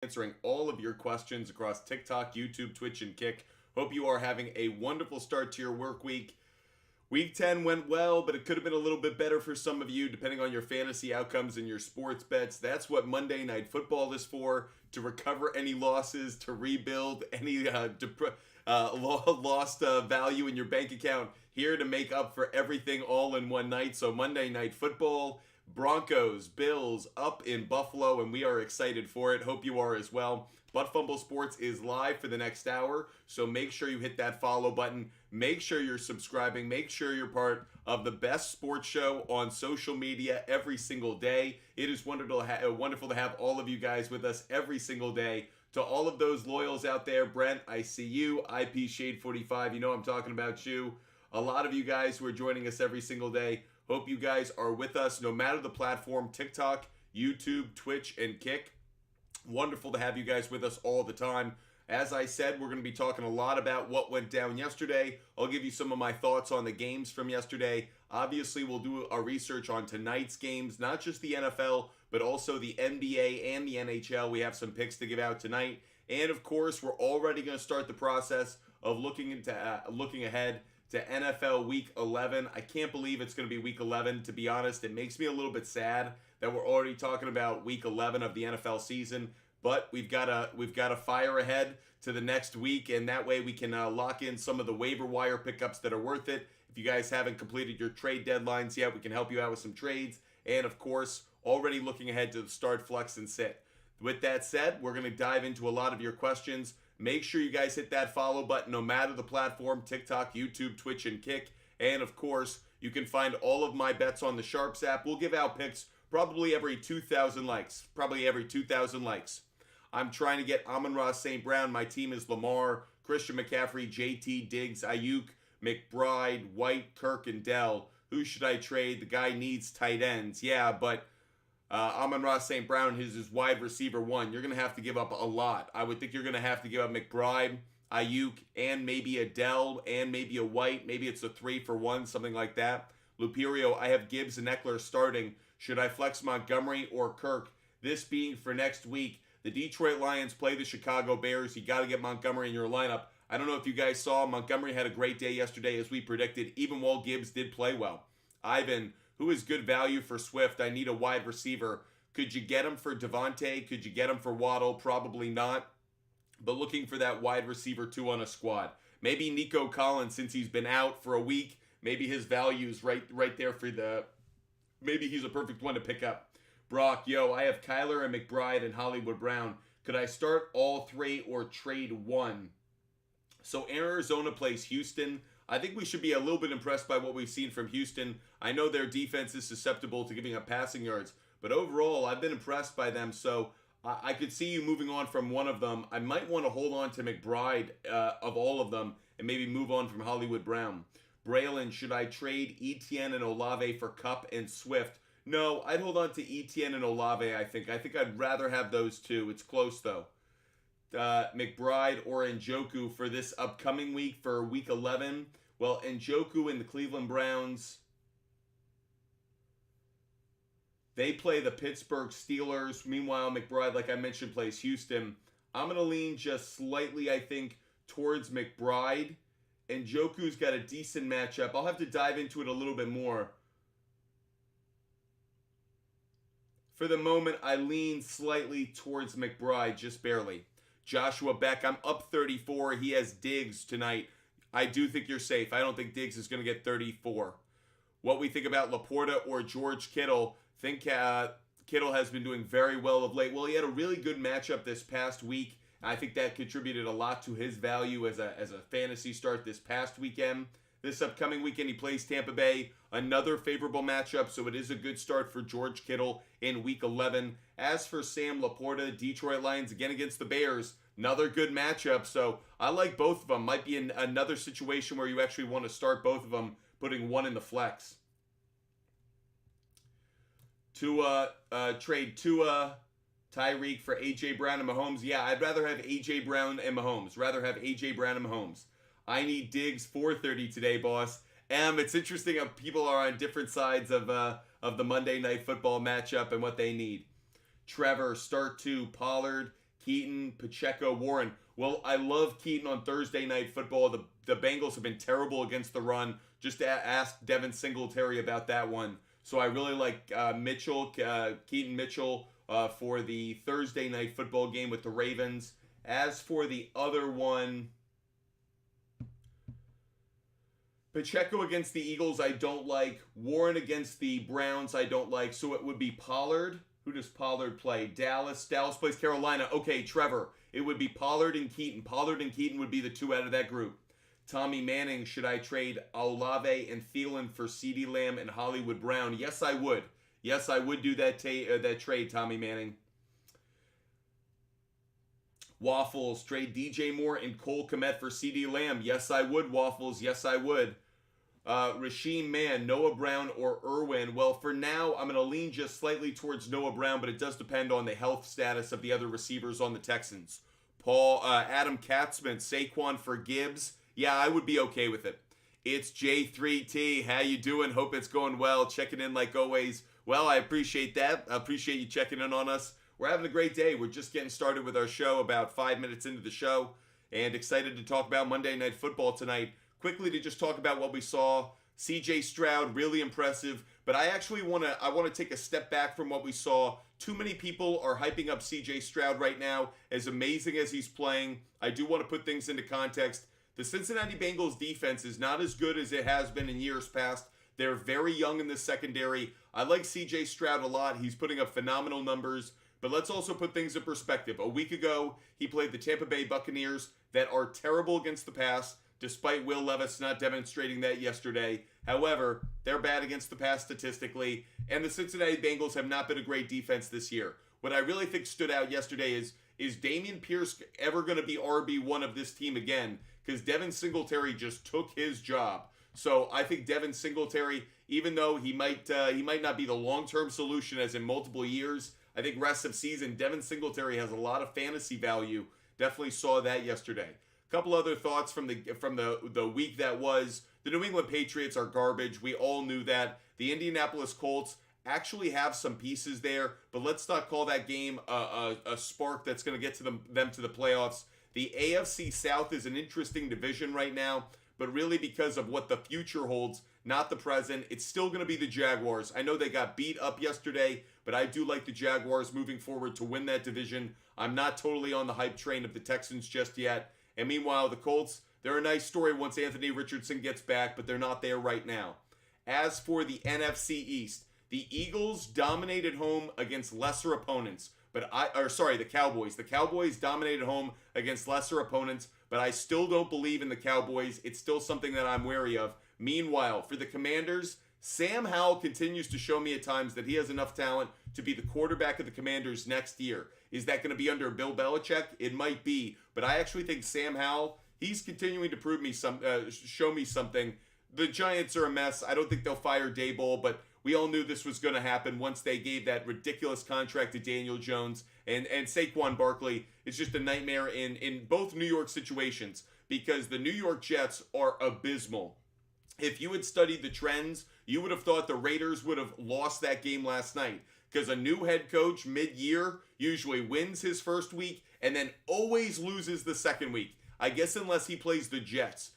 answering all of your questions across TikTok, YouTube, Twitch, and Kick. Hope you are having a wonderful start to your work week. Week 10 went well, but it could have been a little bit better for some of you, depending on your fantasy outcomes and your sports bets. That's what Monday Night Football is for, to recover any losses, to rebuild any lost value in your bank account. Here to make up for everything all in one night. So Monday Night Football, Broncos, Bills up in Buffalo, and we are excited for it. Hope you are as well. Butt Fumble Sports is live for the next hour, so make sure you hit that follow button. Make sure you're subscribing. Make sure you're part of the best sports show on social media every single day. It is wonderful to have all of you guys with us every single day. To all of those loyals out there, Brent, I see you. IP Shade 45, you know I'm talking about you. A lot of you guys who are joining us every single day. Hope you guys are with us no matter the platform, TikTok, YouTube, Twitch, and Kick. Wonderful to have you guys with us all the time. As I said, we're going to be talking a lot about what went down yesterday. I'll give you some of my thoughts on the games from yesterday. Obviously, we'll do our research on tonight's games, not just the NFL, but also the NBA and the NHL. We have some picks to give out tonight. And of course, we're already going to start the process of looking ahead to NFL Week 11. I can't believe it's going to be Week 11, to be honest. It makes me a little bit sad that we're already talking about Week 11 of the NFL season, but we've got to fire ahead to the next week, and that way we can lock in some of the waiver wire pickups that are worth it. If you guys haven't completed your trade deadlines yet, we can help you out with some trades, and of course, already looking ahead to the start, flex, and sit. With that said, we're going to dive into a lot of your questions. Make sure you guys hit that follow button no matter the platform, TikTok, YouTube, Twitch, and Kick. And of course, you can find all of my bets on the SHARPZ app. We'll give out picks probably every 2,000 likes. I'm trying to get Amon-Ra St. Brown. My team is Lamar, Christian McCaffrey, JT, Diggs, Ayuk, McBride, White, Kirk, and Dell. Who should I trade? The guy needs tight ends. Yeah, but Amon-Ra St. Brown is his wide receiver one. You're going to have to give up a lot. I would think you're going to have to give up McBride, Ayuk, and maybe a Dell, and maybe a White. Maybe it's a 3-for-1, something like that. Luperio, I have Gibbs and Eckler starting. Should I flex Montgomery or Kirk? This being for next week. The Detroit Lions play the Chicago Bears. You got to get Montgomery in your lineup. I don't know if you guys saw, Montgomery had a great day yesterday as we predicted, even while Gibbs did play well. Ivan, who is good value for Swift? I need a wide receiver. Could you get him for Devontae? Could you get him for Waddle? Probably not. But looking for that wide receiver 2 on a squad. Maybe Nico Collins, since he's been out for a week. Maybe his value is right there for the... Maybe he's a perfect one to pick up. Brock, yo, I have Kyler and McBride and Hollywood Brown. Could I start all 3 or trade 1? So Arizona plays Houston. I think we should be a little bit impressed by what we've seen from Houston. I know their defense is susceptible to giving up passing yards, but overall, I've been impressed by them. So I could see you moving on from one of them. I might want to hold on to McBride of all of them and maybe move on from Hollywood Brown. Braylon, should I trade Etienne and Olave for Kupp and Swift? No, I'd hold on to Etienne and Olave, I think. I think I'd rather have those two. It's close, though. McBride or Njoku for this upcoming week for Week 11. Well, Njoku and the Cleveland Browns, they play the Pittsburgh Steelers. Meanwhile, McBride, like I mentioned, plays Houston. I'm going to lean just slightly, I think, towards McBride. Njoku's got a decent matchup. I'll have to dive into it a little bit more. For the moment, I lean slightly towards McBride, just barely. Joshua Beck, I'm up 34. He has Diggs tonight. I do think you're safe. I don't think Diggs is going to get 34. What we think about Laporta or George Kittle, think Kittle has been doing very well of late. Well, he had a really good matchup this past week. I think that contributed a lot to his value as a fantasy start this past weekend. This upcoming weekend, he plays Tampa Bay. Another favorable matchup, so it is a good start for George Kittle in Week 11. As for Sam Laporta, Detroit Lions again against the Bears. Another good matchup, so I like both of them. Might be another situation where you actually want to start both of them, putting one in the flex. Trade Tua, Tyreek for A.J. Brown and Mahomes. Yeah, I'd rather have A.J. Brown and Mahomes. I need Diggs 430 today, boss. It's interesting how people are on different sides of the Monday Night Football matchup and what they need. Trevor, start 2, Pollard, Keaton, Pacheco, Warren. Well, I love Keaton on Thursday Night Football. The Bengals have been terrible against the run. Just ask Devin Singletary about that one. So I really like Keaton Mitchell for the Thursday Night Football game with the Ravens. As for the other one, Pacheco against the Eagles, I don't like. Warren against the Browns, I don't like. So it would be Pollard. Who does Pollard play? Dallas. Dallas plays Carolina. Okay, Trevor. It would be Pollard and Keaton. Pollard and Keaton would be the two out of that group. Tommy Manning, should I trade Olave and Thielen for CeeDee Lamb and Hollywood Brown? Yes, I would. Yes, I would do that trade, Tommy Manning. Waffles, trade DJ Moore and Cole Kmet for CeeDee Lamb. Yes, I would, Waffles. Yes, I would. Rasheem Mann, Noah Brown, or Irwin. Well, for now, I'm going to lean just slightly towards Noah Brown, but it does depend on the health status of the other receivers on the Texans. Adam Katzman, Saquon for Gibbs. Yeah, I would be okay with it. It's J3T. How you doing? Hope it's going well. Checking in like always. Well, I appreciate that. I appreciate you checking in on us. We're having a great day. We're just getting started with our show, about 5 minutes into the show, and excited to talk about Monday Night Football tonight. Quickly to just talk about what we saw. CJ Stroud, really impressive, but I actually want to take a step back from what we saw. Too many people are hyping up CJ Stroud right now, as amazing as he's playing. I do want to put things into context. The Cincinnati Bengals defense is not as good as it has been in years past. They're very young in the secondary. I like CJ Stroud a lot. He's putting up phenomenal numbers. But let's also put things in perspective. A week ago, he played the Tampa Bay Buccaneers that are terrible against the pass, despite Will Levis not demonstrating that yesterday. However, they're bad against the pass statistically, and the Cincinnati Bengals have not been a great defense this year. What I really think stood out yesterday is Dameon Pierce ever going to be RB1 of this team again? Because Devin Singletary just took his job. So I think Devin Singletary, even though he might not be the long-term solution as in multiple years, I think rest of season, Devin Singletary has a lot of fantasy value. Definitely saw that yesterday. A couple other thoughts from the week that was. The New England Patriots are garbage. We all knew that. The Indianapolis Colts actually have some pieces there, but let's not call that game a spark that's going to get to them to the playoffs. The AFC South is an interesting division right now, but really because of what the future holds, not the present. It's still going to be the Jaguars. I know they got beat up yesterday, but I do like the Jaguars moving forward to win that division. I'm not totally on the hype train of the Texans just yet. And meanwhile, the Colts, they're a nice story once Anthony Richardson gets back, but they're not there right now. As for the NFC East, the Eagles dominated home against lesser opponents. The Cowboys. The Cowboys dominated home against lesser opponents, but I still don't believe in the Cowboys. It's still something that I'm wary of. Meanwhile, for the Commanders, Sam Howell continues to show me at times that he has enough talent to be the quarterback of the Commanders next year. Is that going to be under Bill Belichick? It might be, but I actually think Sam Howell, he's continuing to show me something. The Giants are a mess. I don't think they'll fire Daboll, but we all knew this was going to happen once they gave that ridiculous contract to Daniel Jones. And Saquon Barkley is just a nightmare in both New York situations, because the New York Jets are abysmal. If you had studied the trends, you would have thought the Raiders would have lost that game last night, because a new head coach mid-year usually wins his first week and then always loses the second week. I guess unless he plays the Jets.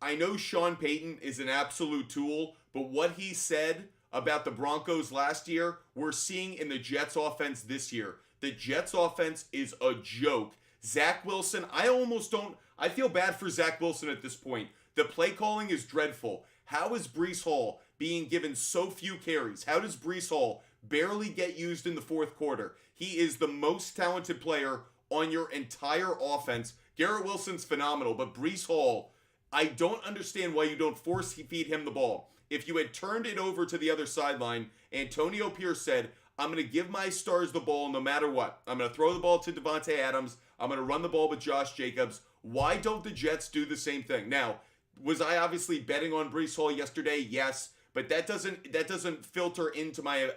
I know Sean Payton is an absolute tool, but what he said about the Broncos last year, we're seeing in the Jets offense this year. The Jets offense is a joke. Zach Wilson, I feel bad for Zach Wilson at this point. The play calling is dreadful. How is Breece Hall being given so few carries? How does Breece Hall barely get used in the fourth quarter? He is the most talented player on your entire offense. Garrett Wilson's phenomenal, but Breece Hall, I don't understand why you don't force feed him the ball. If you had turned it over to the other sideline, Antonio Pierce said, I'm going to give my stars the ball no matter what. I'm going to throw the ball to Devontae Adams. I'm going to run the ball with Josh Jacobs. Why don't the Jets do the same thing? Now, was I obviously betting on Breece Hall yesterday? Yes, but that doesn't filter into my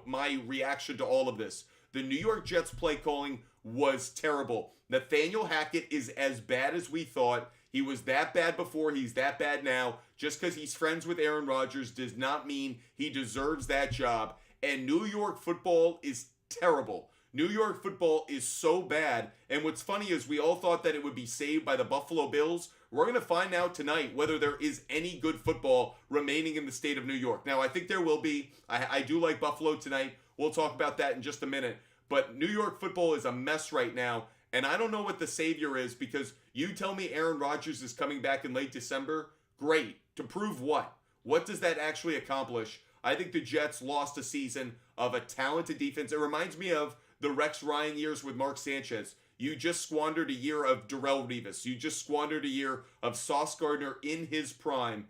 my reaction to all of this. The New York Jets play calling was terrible. Nathaniel Hackett is as bad as we thought. He was that bad before. He's that bad now. Just because he's friends with Aaron Rodgers does not mean he deserves that job. And New York football is terrible. New York football is so bad, and what's funny is we all thought that it would be saved by the Buffalo Bills. We're going to find out tonight whether there is any good football remaining in the state of New York. Now, I think there will be. I do like Buffalo tonight. We'll talk about that in just a minute. But New York football is a mess right now, and I don't know what the savior is, because you tell me Aaron Rodgers is coming back in late December. Great. To prove what? What does that actually accomplish? I think the Jets lost a season of a talented defense. It reminds me of the Rex Ryan years with Mark Sanchez. You just squandered a year of Darrelle Revis. You just squandered a year of Sauce Gardner in his prime.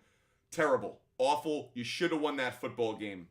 Terrible. Awful. You should have won that football game.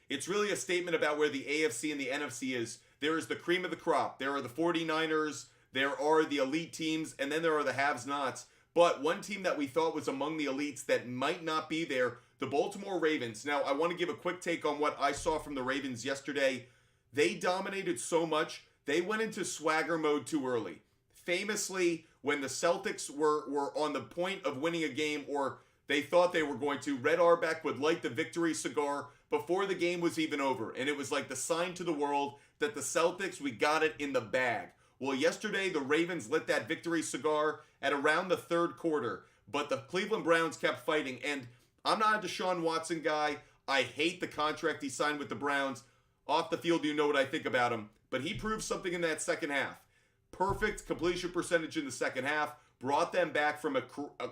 It's really a statement about where the AFC and the NFC is. There is the cream of the crop. There are the 49ers. There are the elite teams. And then there are the haves-nots. But one team that we thought was among the elites that might not be there, the Baltimore Ravens. Now, I want to give a quick take on what I saw from the Ravens yesterday. They dominated so much, they went into swagger mode too early. Famously, when the Celtics were on the point of winning a game, or they thought they were going to, Red Auerbach would light the victory cigar before the game was even over. And it was like the sign to the world that the Celtics, we got it in the bag. Well, yesterday, the Ravens lit that victory cigar at around the third quarter. But the Cleveland Browns kept fighting. And I'm not a Deshaun Watson guy. I hate the contract he signed with the Browns. Off the field, you know what I think about him. But he proved something in that second half. Perfect completion percentage in the second half. Brought them back from a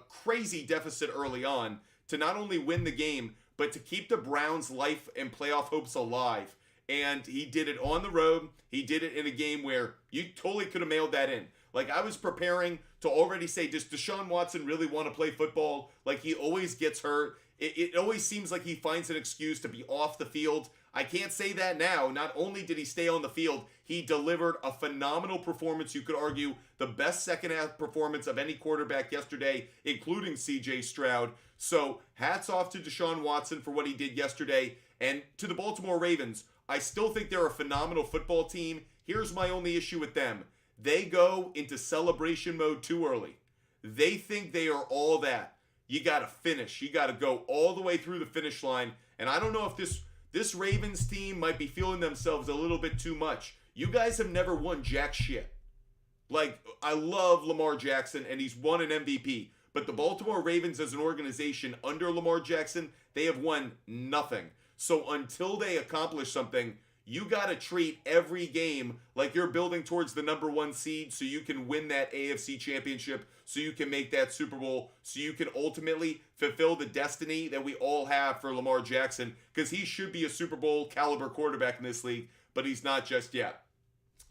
crazy deficit early on to not only win the game, but to keep the Browns' life and playoff hopes alive. And he did it on the road. He did it in a game where you totally could have mailed that in. Like, I was preparing to already say, does Deshaun Watson really want to play football? Like, he always gets hurt. It always seems like he finds an excuse to be off the field. I can't say that now. Not only did he stay on the field, he delivered a phenomenal performance. You could argue the best second half performance of any quarterback yesterday, including CJ Stroud. So hats off to Deshaun Watson for what he did yesterday. And to the Baltimore Ravens, I still think they're a phenomenal football team. Here's my only issue with them. They go into celebration mode too early. They think they are all that. You got to finish. You got to go all the way through the finish line. And I don't know if this Ravens team might be feeling themselves a little bit too much. You guys have never won jack shit. Like, I love Lamar Jackson, and he's won an MVP. But the Baltimore Ravens as an organization under Lamar Jackson, they have won nothing. So until they accomplish something, you got to treat every game like you're building towards the number one seed so you can win that AFC championship, so you can make that Super Bowl, so you can ultimately fulfill the destiny that we all have for Lamar Jackson, because he should be a Super Bowl caliber quarterback in this league, but he's not just yet.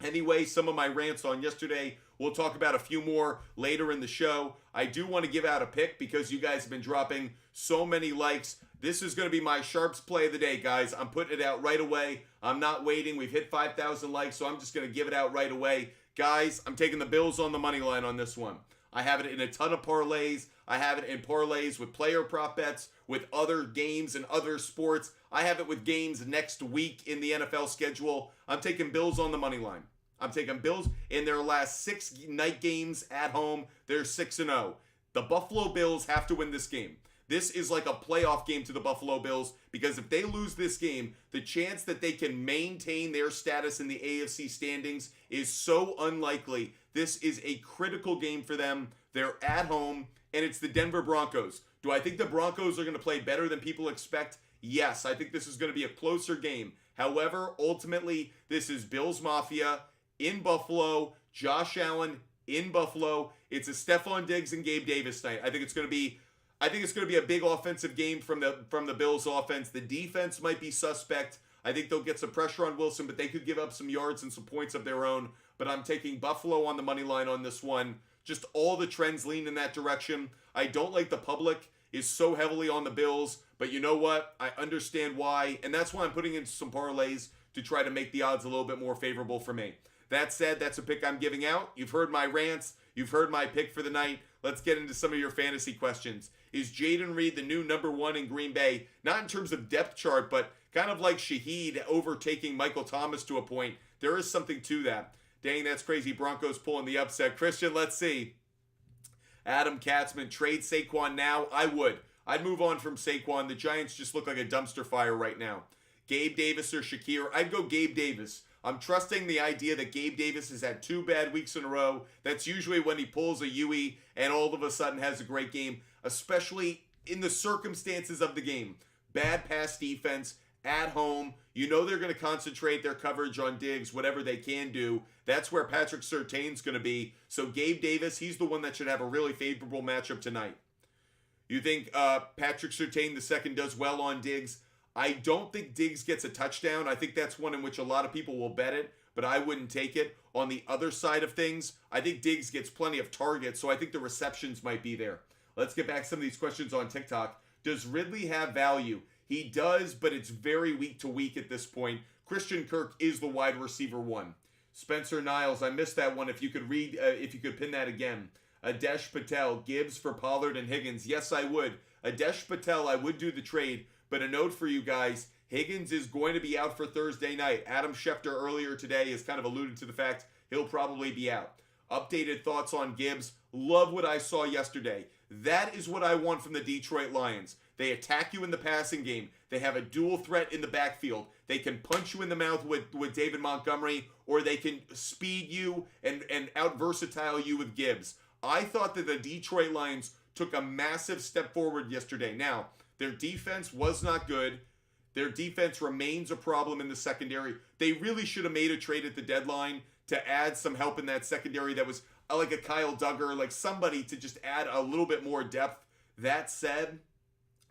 Anyway, some of my rants on yesterday, we'll talk about a few more later in the show. I do want to give out a pick because you guys have been dropping so many likes. This is going to be my SHARPZ play of the day, guys. I'm putting it out right away. I'm not waiting. We've hit 5,000 likes, so I'm just going to give it out right away. Guys, I'm taking the Bills on the money line on this one. I have it in a ton of parlays. I have it in parlays with player prop bets, with other games and other sports. I have it with games next week in the NFL schedule. I'm taking Bills on the money line. I'm taking Bills in their last 6 night games at home. They're 6-0. The Buffalo Bills have to win this game. This is like a playoff game to the Buffalo Bills, because if they lose this game, the chance that they can maintain their status in the AFC standings is so unlikely. This is a critical game for them. They're at home, and it's the Denver Broncos. Do I think the Broncos are going to play better than people expect? Yes, I think this is going to be a closer game. However, ultimately, this is Bills Mafia in Buffalo, Josh Allen in Buffalo. It's a Stephon Diggs and Gabe Davis night. I think it's going to be a big offensive game from the Bills offense. The defense might be suspect. I think they'll get some pressure on Wilson, but they could give up some yards and some points of their own. But I'm taking Buffalo on the money line on this one. Just all the trends lean in that direction. I don't like the public is so heavily on the Bills, but you know what? I understand why, and that's why I'm putting in some parlays to try to make the odds a little bit more favorable for me. That said, that's a pick I'm giving out. You've heard my rants. You've heard my pick for the night. Let's get into some of your fantasy questions. Is Jaden Reed the new number one in Green Bay? Not in terms of depth chart, but kind of like Shaheed overtaking Michael Thomas to a point. There is something to that. Dang, that's crazy. Broncos pulling the upset. Christian, let's see. Adam Katzman, trade Saquon now? I would. I'd move on from Saquon. The Giants just look like a dumpster fire right now. Gabe Davis or Shakir? I'd go Gabe Davis. I'm trusting the idea that Gabe Davis has had 2 bad weeks in a row. That's usually when he pulls a Yui and all of a sudden has a great game, especially in the circumstances of the game. Bad pass defense at home. You know they're going to concentrate their coverage on Diggs, whatever they can do. That's where Patrick Surtain's going to be. So Gabe Davis, he's the one that should have a really favorable matchup tonight. You think Patrick Surtain II does well on Diggs? I don't think Diggs gets a touchdown. I think that's one in which a lot of people will bet it, but I wouldn't take it. On the other side of things, I think Diggs gets plenty of targets, so I think the receptions might be there. Let's get back to some of these questions on TikTok. Does Ridley have value? He does, but it's very week to week at this point. Christian Kirk is the wide receiver 1. Spencer Niles, I missed that one. If you could pin that again. Adesh Patel, Gibbs for Pollard and Higgins. Yes, I would. Adesh Patel, I would do the trade, but a note for you guys. Higgins is going to be out for Thursday night. Adam Schefter earlier today has kind of alluded to the fact he'll probably be out. Updated thoughts on Gibbs. Love what I saw yesterday. That is what I want from the Detroit Lions. They attack you in the passing game. They have a dual threat in the backfield. They can punch you in the mouth with David Montgomery, or they can speed you and out-versatile you with Gibbs. I thought that the Detroit Lions took a massive step forward yesterday. Now, their defense was not good. Their defense remains a problem in the secondary. They really should have made a trade at the deadline to add some help in that secondary that was like a Kyle Duggar, like somebody to just add a little bit more depth. That said,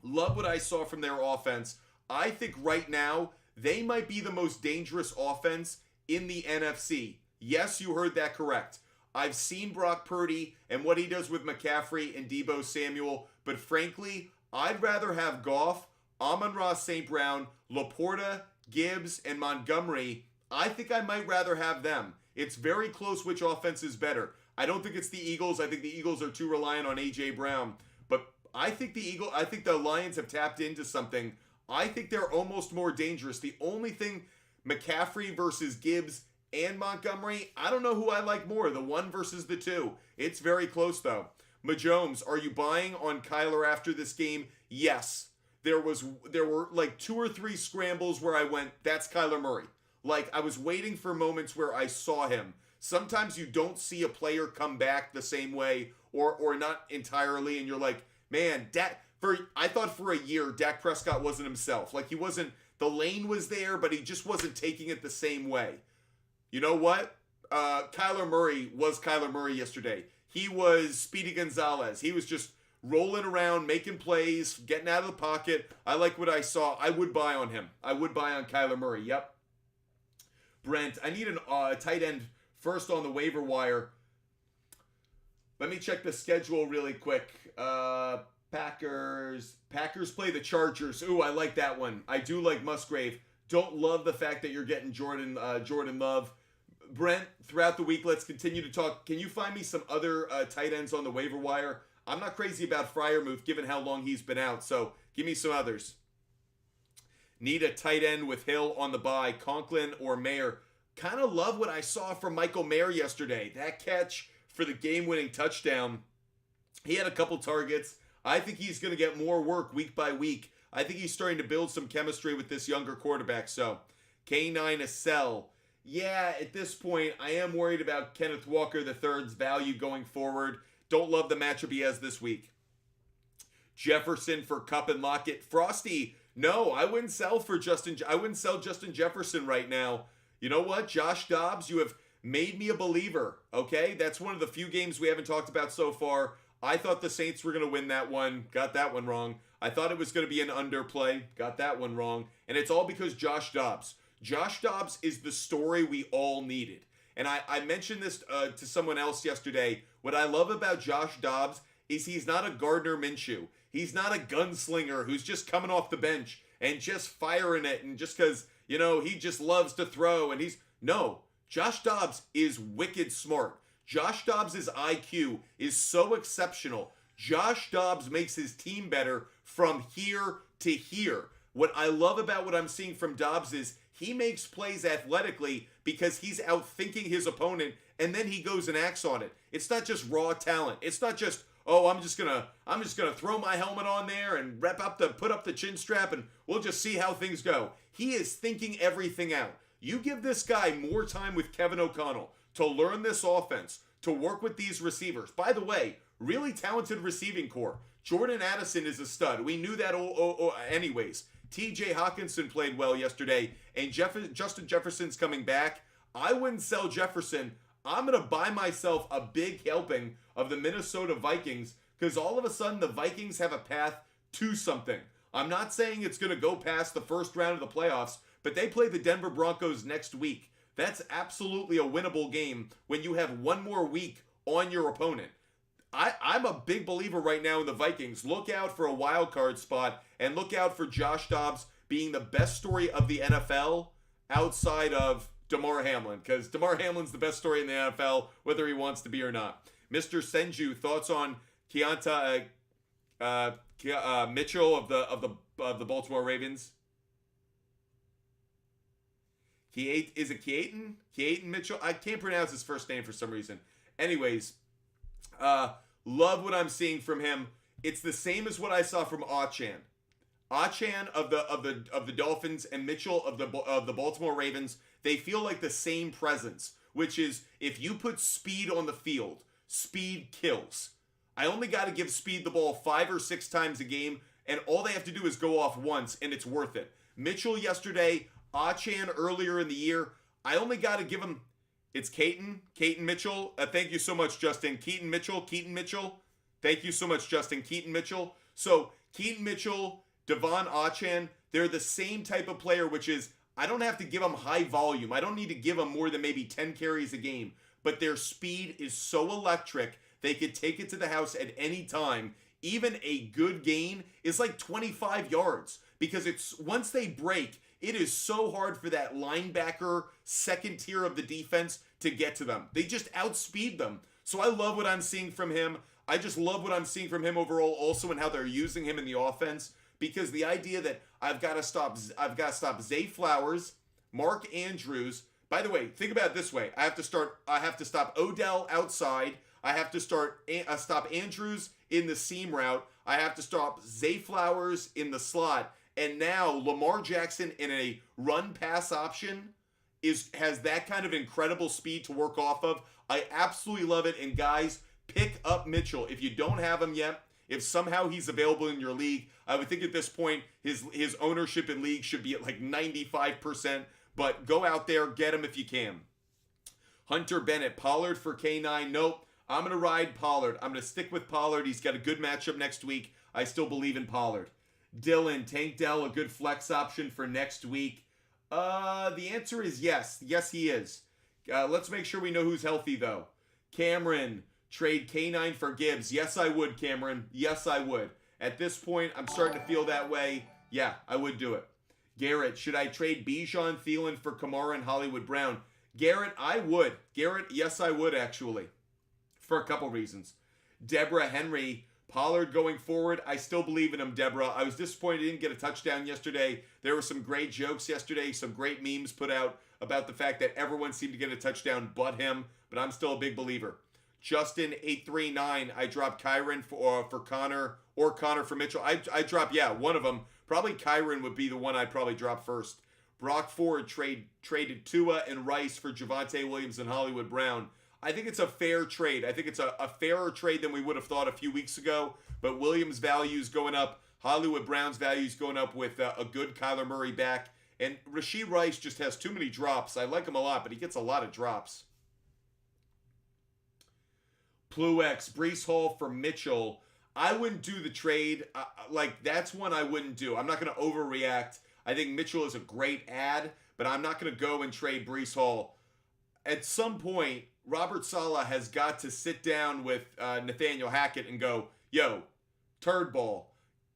love what I saw from their offense. I think right now, they might be the most dangerous offense in the NFC. Yes, you heard that correct. I've seen Brock Purdy and what he does with McCaffrey and Deebo Samuel, but frankly, I'd rather have Goff, Amon-Ra St. Brown, Laporta, Gibbs, and Montgomery. I think I might rather have them. It's very close which offense is better. I don't think it's the Eagles. I think the Eagles are too reliant on A.J. Brown. But I think the Lions have tapped into something. I think they're almost more dangerous. The only thing, McCaffrey versus Gibbs and Montgomery, I don't know who I like more, the 1 versus the 2. It's very close, though. Majomes, are you buying on Kyler after this game? Yes. There were like 2 or 3 scrambles where I went, that's Kyler Murray. Like, I was waiting for moments where I saw him. Sometimes you don't see a player come back the same way or not entirely, and you're like, man, I thought for a year Dak Prescott wasn't himself. Like, the lane was there, but he just wasn't taking it the same way. You know what? Kyler Murray was Kyler Murray yesterday. He was Speedy Gonzalez. He was just rolling around, making plays, getting out of the pocket. I like what I saw. I would buy on him. I would buy on Kyler Murray. Yep. Brent, I need a tight end first on the waiver wire. Let me check the schedule really quick. Packers play the Chargers. Ooh, I like that one. I do like Musgrave. Don't love the fact that you're getting Jordan Love. Brent, throughout the week, let's continue to talk. Can you find me some other tight ends on the waiver wire? I'm not crazy about Freiermuth given how long he's been out, so give me some others. Need a tight end with Hill on the bye, Conklin or Mayer. Kind of love what I saw from Michael Mayer yesterday. That catch for the game-winning touchdown. He had a couple targets. I think he's going to get more work week by week. I think he's starting to build some chemistry with this younger quarterback. So, K9 a sell. Yeah, at this point, I am worried about Kenneth Walker III's value going forward. Don't love the matchup he has this week. Jefferson for Kupp and Lockett. Frosty, no, I wouldn't sell Justin Jefferson right now. You know what? Josh Dobbs, you have made me a believer, okay? That's one of the few games we haven't talked about so far. I thought the Saints were going to win that one. Got that one wrong. I thought it was going to be an underplay. Got that one wrong. And it's all because Josh Dobbs. Josh Dobbs is the story we all needed. And I mentioned this to someone else yesterday. What I love about Josh Dobbs is he's not a Gardner Minshew. He's not a gunslinger who's just coming off the bench and just firing it and just because, he just loves to throw. And no, Josh Dobbs is wicked smart. Josh Dobbs' IQ is so exceptional. Josh Dobbs makes his team better from here to here. What I love about what I'm seeing from Dobbs is he makes plays athletically because he's outthinking his opponent and then he goes and acts on it. It's not just raw talent. It's not just, I'm just gonna throw my helmet on there and put up the chin strap and we'll just see how things go. He is thinking everything out. You give this guy more time with Kevin O'Connell to learn this offense, to work with these receivers. By the way, really talented receiving core. Jordan Addison is a stud. We knew that anyways. TJ Hawkinson played well yesterday, and Justin Jefferson's coming back. I wouldn't sell Jefferson. I'm going to buy myself a big helping of the Minnesota Vikings because all of a sudden the Vikings have a path to something. I'm not saying it's going to go past the first round of the playoffs, but they play the Denver Broncos next week. That's absolutely a winnable game when you have one more week on your opponent. I'm a big believer right now in the Vikings. Look out for a wild card spot and look out for Josh Dobbs being the best story of the NFL outside of Damar Hamlin, because Damar Hamlin's the best story in the NFL, whether he wants to be or not. Mr. Senju, thoughts on Keontae Mitchell of the Baltimore Ravens? Is it Keaton? Keaton Mitchell? I can't pronounce his first name for some reason. Anyways, love what I'm seeing from him. It's the same as what I saw from Achan. Achan of the Dolphins and Mitchell of the Baltimore Ravens. They feel like the same presence, which is if you put speed on the field, speed kills. I only got to give speed the ball 5 or 6 times a game, and all they have to do is go off once, and it's worth it. Mitchell yesterday, Achan earlier in the year. I only got to give him. It's Keaton Mitchell. Thank you so much, Justin. Keaton Mitchell. Thank you so much, Justin. Keaton Mitchell. So Keaton Mitchell, Devon Achan, they're the same type of player, which is I don't have to give them high volume. I don't need to give them more than maybe 10 carries a game. But their speed is so electric, they could take it to the house at any time. Even a good gain is like 25 yards because it's once they break, it is so hard for that linebacker second tier of the defense to get to them. They just outspeed them. So I love what I'm seeing from him. I just love what I'm seeing from him overall also and how they're using him in the offense. Because the idea that I've got to stop Zay Flowers, Mark Andrews. By the way, think about it this way. I have to stop Odell outside. I have to stop Andrews in the seam route. I have to stop Zay Flowers in the slot. And now Lamar Jackson in a run pass option has that kind of incredible speed to work off of. I absolutely love it. And guys, pick up Mitchell. If you don't have him yet, if somehow he's available in your league, I would think at this point his ownership in league should be at like 95%. But go out there, get him if you can. Hunter Bennett, Pollard for K9. Nope, I'm going to ride Pollard. I'm going to stick with Pollard. He's got a good matchup next week. I still believe in Pollard. Dylan, Tank Dell, a good flex option for next week. The answer is yes. Yes, he is. Let's make sure we know who's healthy, though. Cameron, trade K9 for Gibbs. Yes, I would, Cameron. Yes, I would. At this point, I'm starting to feel that way. Yeah, I would do it. Garrett, should I trade Bijan, Thielen for Kamara and Hollywood Brown? Garrett, I would. Garrett, yes, I would, actually. For a couple reasons. Deborah Henry, Pollard going forward. I still believe in him, Deborah. I was disappointed he didn't get a touchdown yesterday. There were some great jokes yesterday, some great memes put out about the fact that everyone seemed to get a touchdown but him, but I'm still a big believer. Justin839, I dropped Kyron for Connor or Connor for Mitchell. I dropped, one of them. Probably Kyron would be the one I'd probably drop first. Brock Ford traded Tua and Rice for Javonte Williams and Hollywood Brown. I think it's a fair trade. I think it's a fairer trade than we would have thought a few weeks ago. But Williams' value is going up. Hollywood Brown's value is going up with a good Kyler Murray back. And Rashee Rice just has too many drops. I like him a lot, but he gets a lot of drops. Pluex, Breece Hall for Mitchell. I wouldn't do the trade. That's one I wouldn't do. I'm not going to overreact. I think Mitchell is a great ad, but I'm not going to go and trade Breece Hall. At some point, Robert Saleh has got to sit down with Nathaniel Hackett and go, yo, turd ball,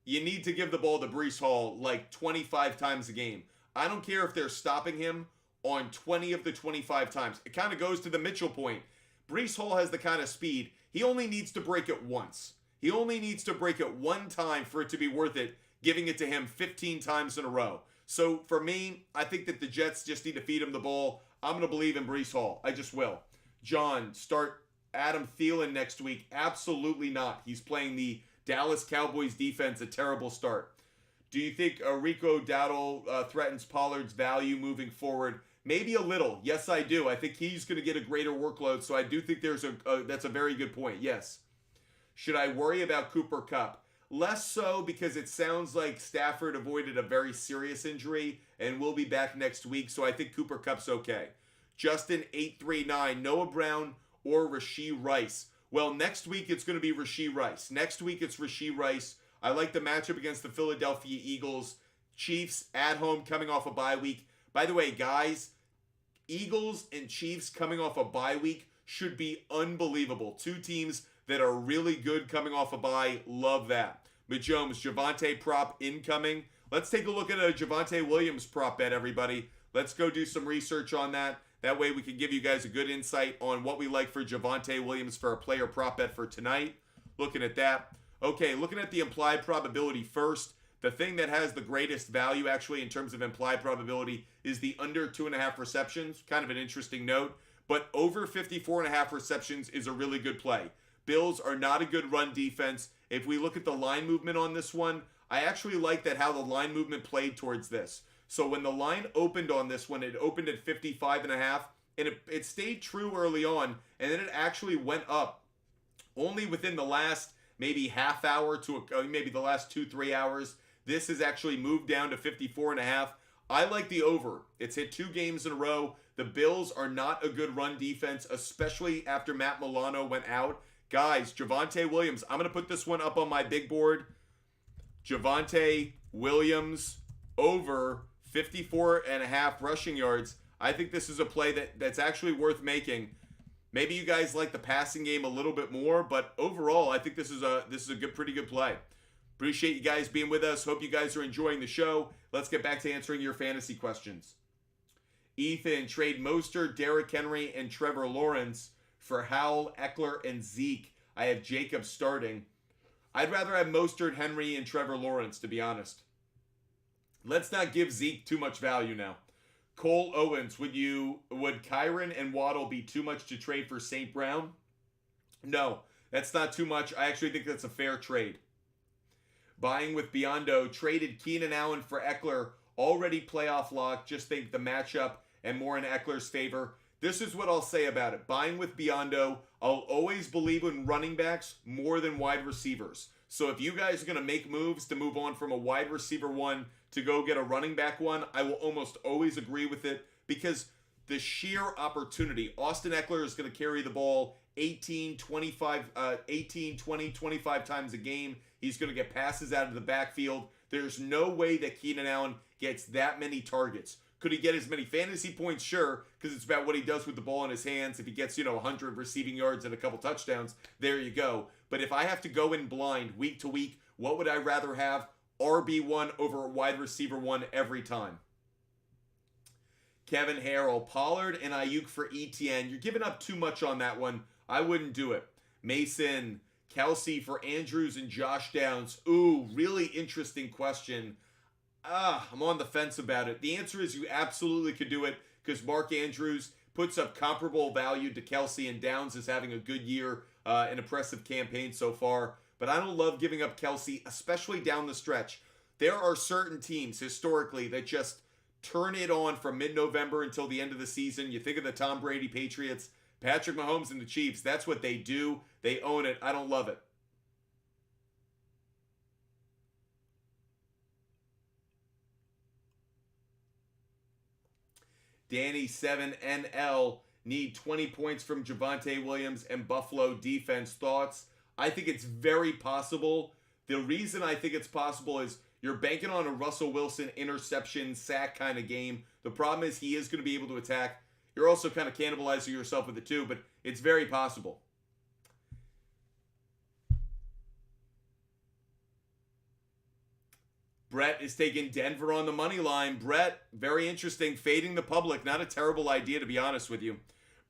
you need to give the ball to Breece Hall like 25 times a game. I don't care if they're stopping him on 20 of the 25 times. It kind of goes to the Mitchell point. Breece Hall has the kind of speed. He only needs to break it once. He only needs to break it one time for it to be worth it, giving it to him 15 times in a row. So for me, I think that the Jets just need to feed him the ball. I'm going to believe in Breece Hall. I just will. John, start Adam Thielen next week. Absolutely not. He's playing the Dallas Cowboys defense, a terrible start. Do you think Rico Dowdle threatens Pollard's value moving forward? Maybe a little. Yes, I do. I think he's going to get a greater workload, so I do think that's a very good point. Yes. Should I worry about Cooper Kupp? Less so, because it sounds like Stafford avoided a very serious injury and will be back next week, so I think Cooper Kupp's okay. Justin 839, Noah Brown or Rashee Rice? Well, next week it's going to be Rashee Rice. Next week it's Rashee Rice. I like the matchup against the Philadelphia Eagles. Chiefs at home coming off a bye week. By the way, guys, Eagles and Chiefs coming off a bye week should be unbelievable. Two teams that are really good coming off a bye. Love that. Majomes, Javonte prop incoming. Let's take a look at a Javonte Williams prop bet, everybody. Let's go do some research on that. That way we can give you guys a good insight on what we like for Javonte Williams for a player prop bet for tonight. Looking at that. Okay, looking at the implied probability first. The thing that has the greatest value, actually, in terms of implied probability is the under 2.5 receptions. Kind of an interesting note. But over 54.5 receptions is a really good play. Bills are not a good run defense. If we look at the line movement on this one, I actually like that how the line movement played towards this. So when the line opened on this one, it opened at 55.5, and it stayed true early on, and then it actually went up only within the last maybe half hour to maybe the last 2-3 hours. This has actually moved down to 54.5. I like the over. It's hit 2 games in a row. The Bills are not a good run defense, especially after Matt Milano went out. Guys, Javonte Williams, I'm going to put this one up on my big board. Javonte Williams over 54.5 rushing yards. I think this is a play that's actually worth making. Maybe you guys like the passing game a little bit more, but overall, I think this is a pretty good play. Appreciate you guys being with us. Hope you guys are enjoying the show. Let's get back to answering your fantasy questions. Ethan, trade Mostert, Derrick Henry, and Trevor Lawrence for Howell, Eckler, and Zeke. I have Jacob starting. I'd rather have Mostert, Henry, and Trevor Lawrence, to be honest. Let's not give Zeke too much value now. Cole Owens, would Kyren and Waddle be too much to trade for St. Brown? No, that's not too much. I actually think that's a fair trade. Buying with Biondo, traded Keenan Allen for Eckler, already playoff lock. Just think the matchup and more in Eckler's favor. This is what I'll say about it. Buying with Biondo, I'll always believe in running backs more than wide receivers. So if you guys are going to make moves to move on from a wide receiver one to go get a running back one, I will almost always agree with it because the sheer opportunity. Austin Eckler is going to carry the ball 18, 20, 25 times a game. He's going to get passes out of the backfield. There's no way that Keenan Allen gets that many targets. Could he get as many fantasy points? Sure, because it's about what he does with the ball in his hands. If he gets, 100 receiving yards and a couple touchdowns, there you go. But if I have to go in blind week to week, what would I rather have? RB1 over wide receiver one every time. Kevin Harrell, Pollard and Ayuk for ETN. You're giving up too much on that one. I wouldn't do it. Mason, Kelsey for Andrews and Josh Downs. Ooh, really interesting question. I'm on the fence about it. The answer is you absolutely could do it because Mark Andrews puts up comparable value to Kelsey, and Downs is having a good year, an impressive campaign so far. But I don't love giving up Kelsey, especially down the stretch. There are certain teams historically that just turn it on from mid-November until the end of the season. You think of the Tom Brady Patriots, Patrick Mahomes and the Chiefs. That's what they do. They own it. I don't love it. Danny 7NL, need 20 points from Javonte Williams and Buffalo defense. Thoughts? I think it's very possible. The reason I think it's possible is you're banking on a Russell Wilson interception sack kind of game. The problem is he is going to be able to attack. You're also kind of cannibalizing yourself with it too, but it's very possible. Brett is taking Denver on the money line. Brett, very interesting. Fading the public. Not a terrible idea, to be honest with you.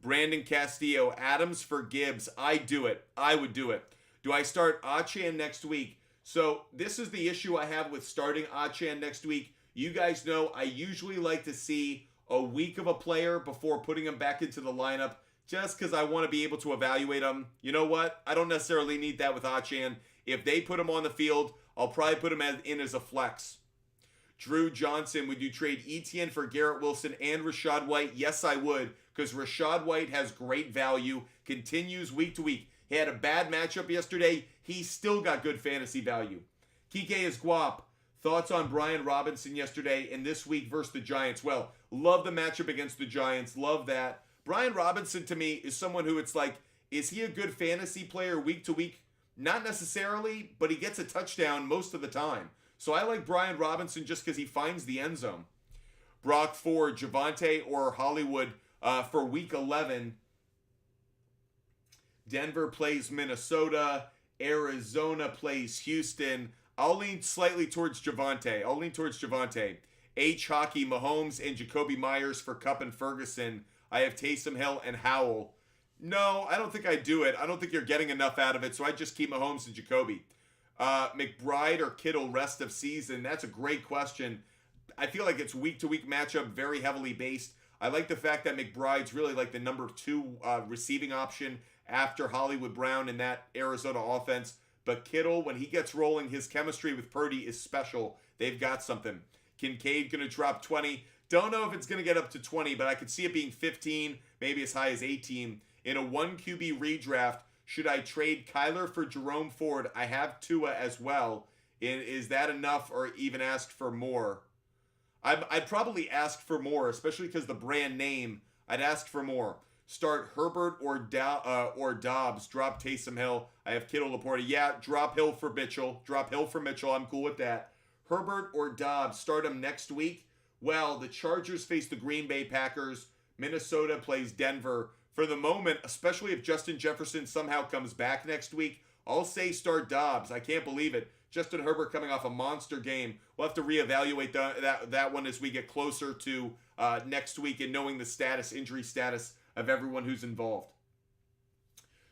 Brandon Castillo, Adams for Gibbs. I do it. I would do it. Do I start Achane next week? So this is the issue I have with starting Achane next week. You guys know I usually like to see a week of a player before putting him back into the lineup just because I want to be able to evaluate him. You know what? I don't necessarily need that with Achane. If they put him on the field, I'll probably put him in as a flex. Drew Johnson, would you trade Etienne for Garrett Wilson and Rachaad White? Yes, I would, because Rachaad White has great value, continues week to week. He had a bad matchup yesterday. He still got good fantasy value. Kike is Guap. Thoughts on Brian Robinson yesterday and this week versus the Giants? Well, love the matchup against the Giants. Love that. Brian Robinson, to me, is someone who it's like, is he a good fantasy player week to week? Not necessarily, but he gets a touchdown most of the time. So I like Brian Robinson just because he finds the end zone. Brock Ford, Javonte, or Hollywood for week 11. Denver plays Minnesota. Arizona plays Houston. I'll lean slightly towards Javonte. H. Hockey, Mahomes, and Jacoby Myers for Kupp and Ferguson. I have Taysom Hill and Howell. No, I don't think I do it. I don't think you're getting enough out of it, so I just keep Mahomes and Jacoby. McBride or Kittle rest of season? That's a great question. I feel like it's week-to-week matchup, very heavily based. I like the fact that McBride's really like the number 2 receiving option after Hollywood Brown in that Arizona offense. But Kittle, when he gets rolling, his chemistry with Purdy is special. They've got something. Kincaid going to drop 20. Don't know if it's going to get up to 20, but I could see it being 15, maybe as high as 18. In a 1 QB redraft, should I trade Kyler for Jerome Ford? I have Tua as well. Is that enough or even ask for more? I'd probably ask for more, especially because the brand name. I'd ask for more. Start Herbert or Dobbs. Drop Taysom Hill. I have Kittle, Laporta. Yeah, drop Hill for Mitchell. I'm cool with that. Herbert or Dobbs. Start them next week. Well, the Chargers face the Green Bay Packers. Minnesota plays Denver. For the moment, especially if Justin Jefferson somehow comes back next week, I'll say start Dobbs. I can't believe it. Justin Herbert coming off a monster game. We'll have to reevaluate that one as we get closer to next week and knowing the injury status of everyone who's involved.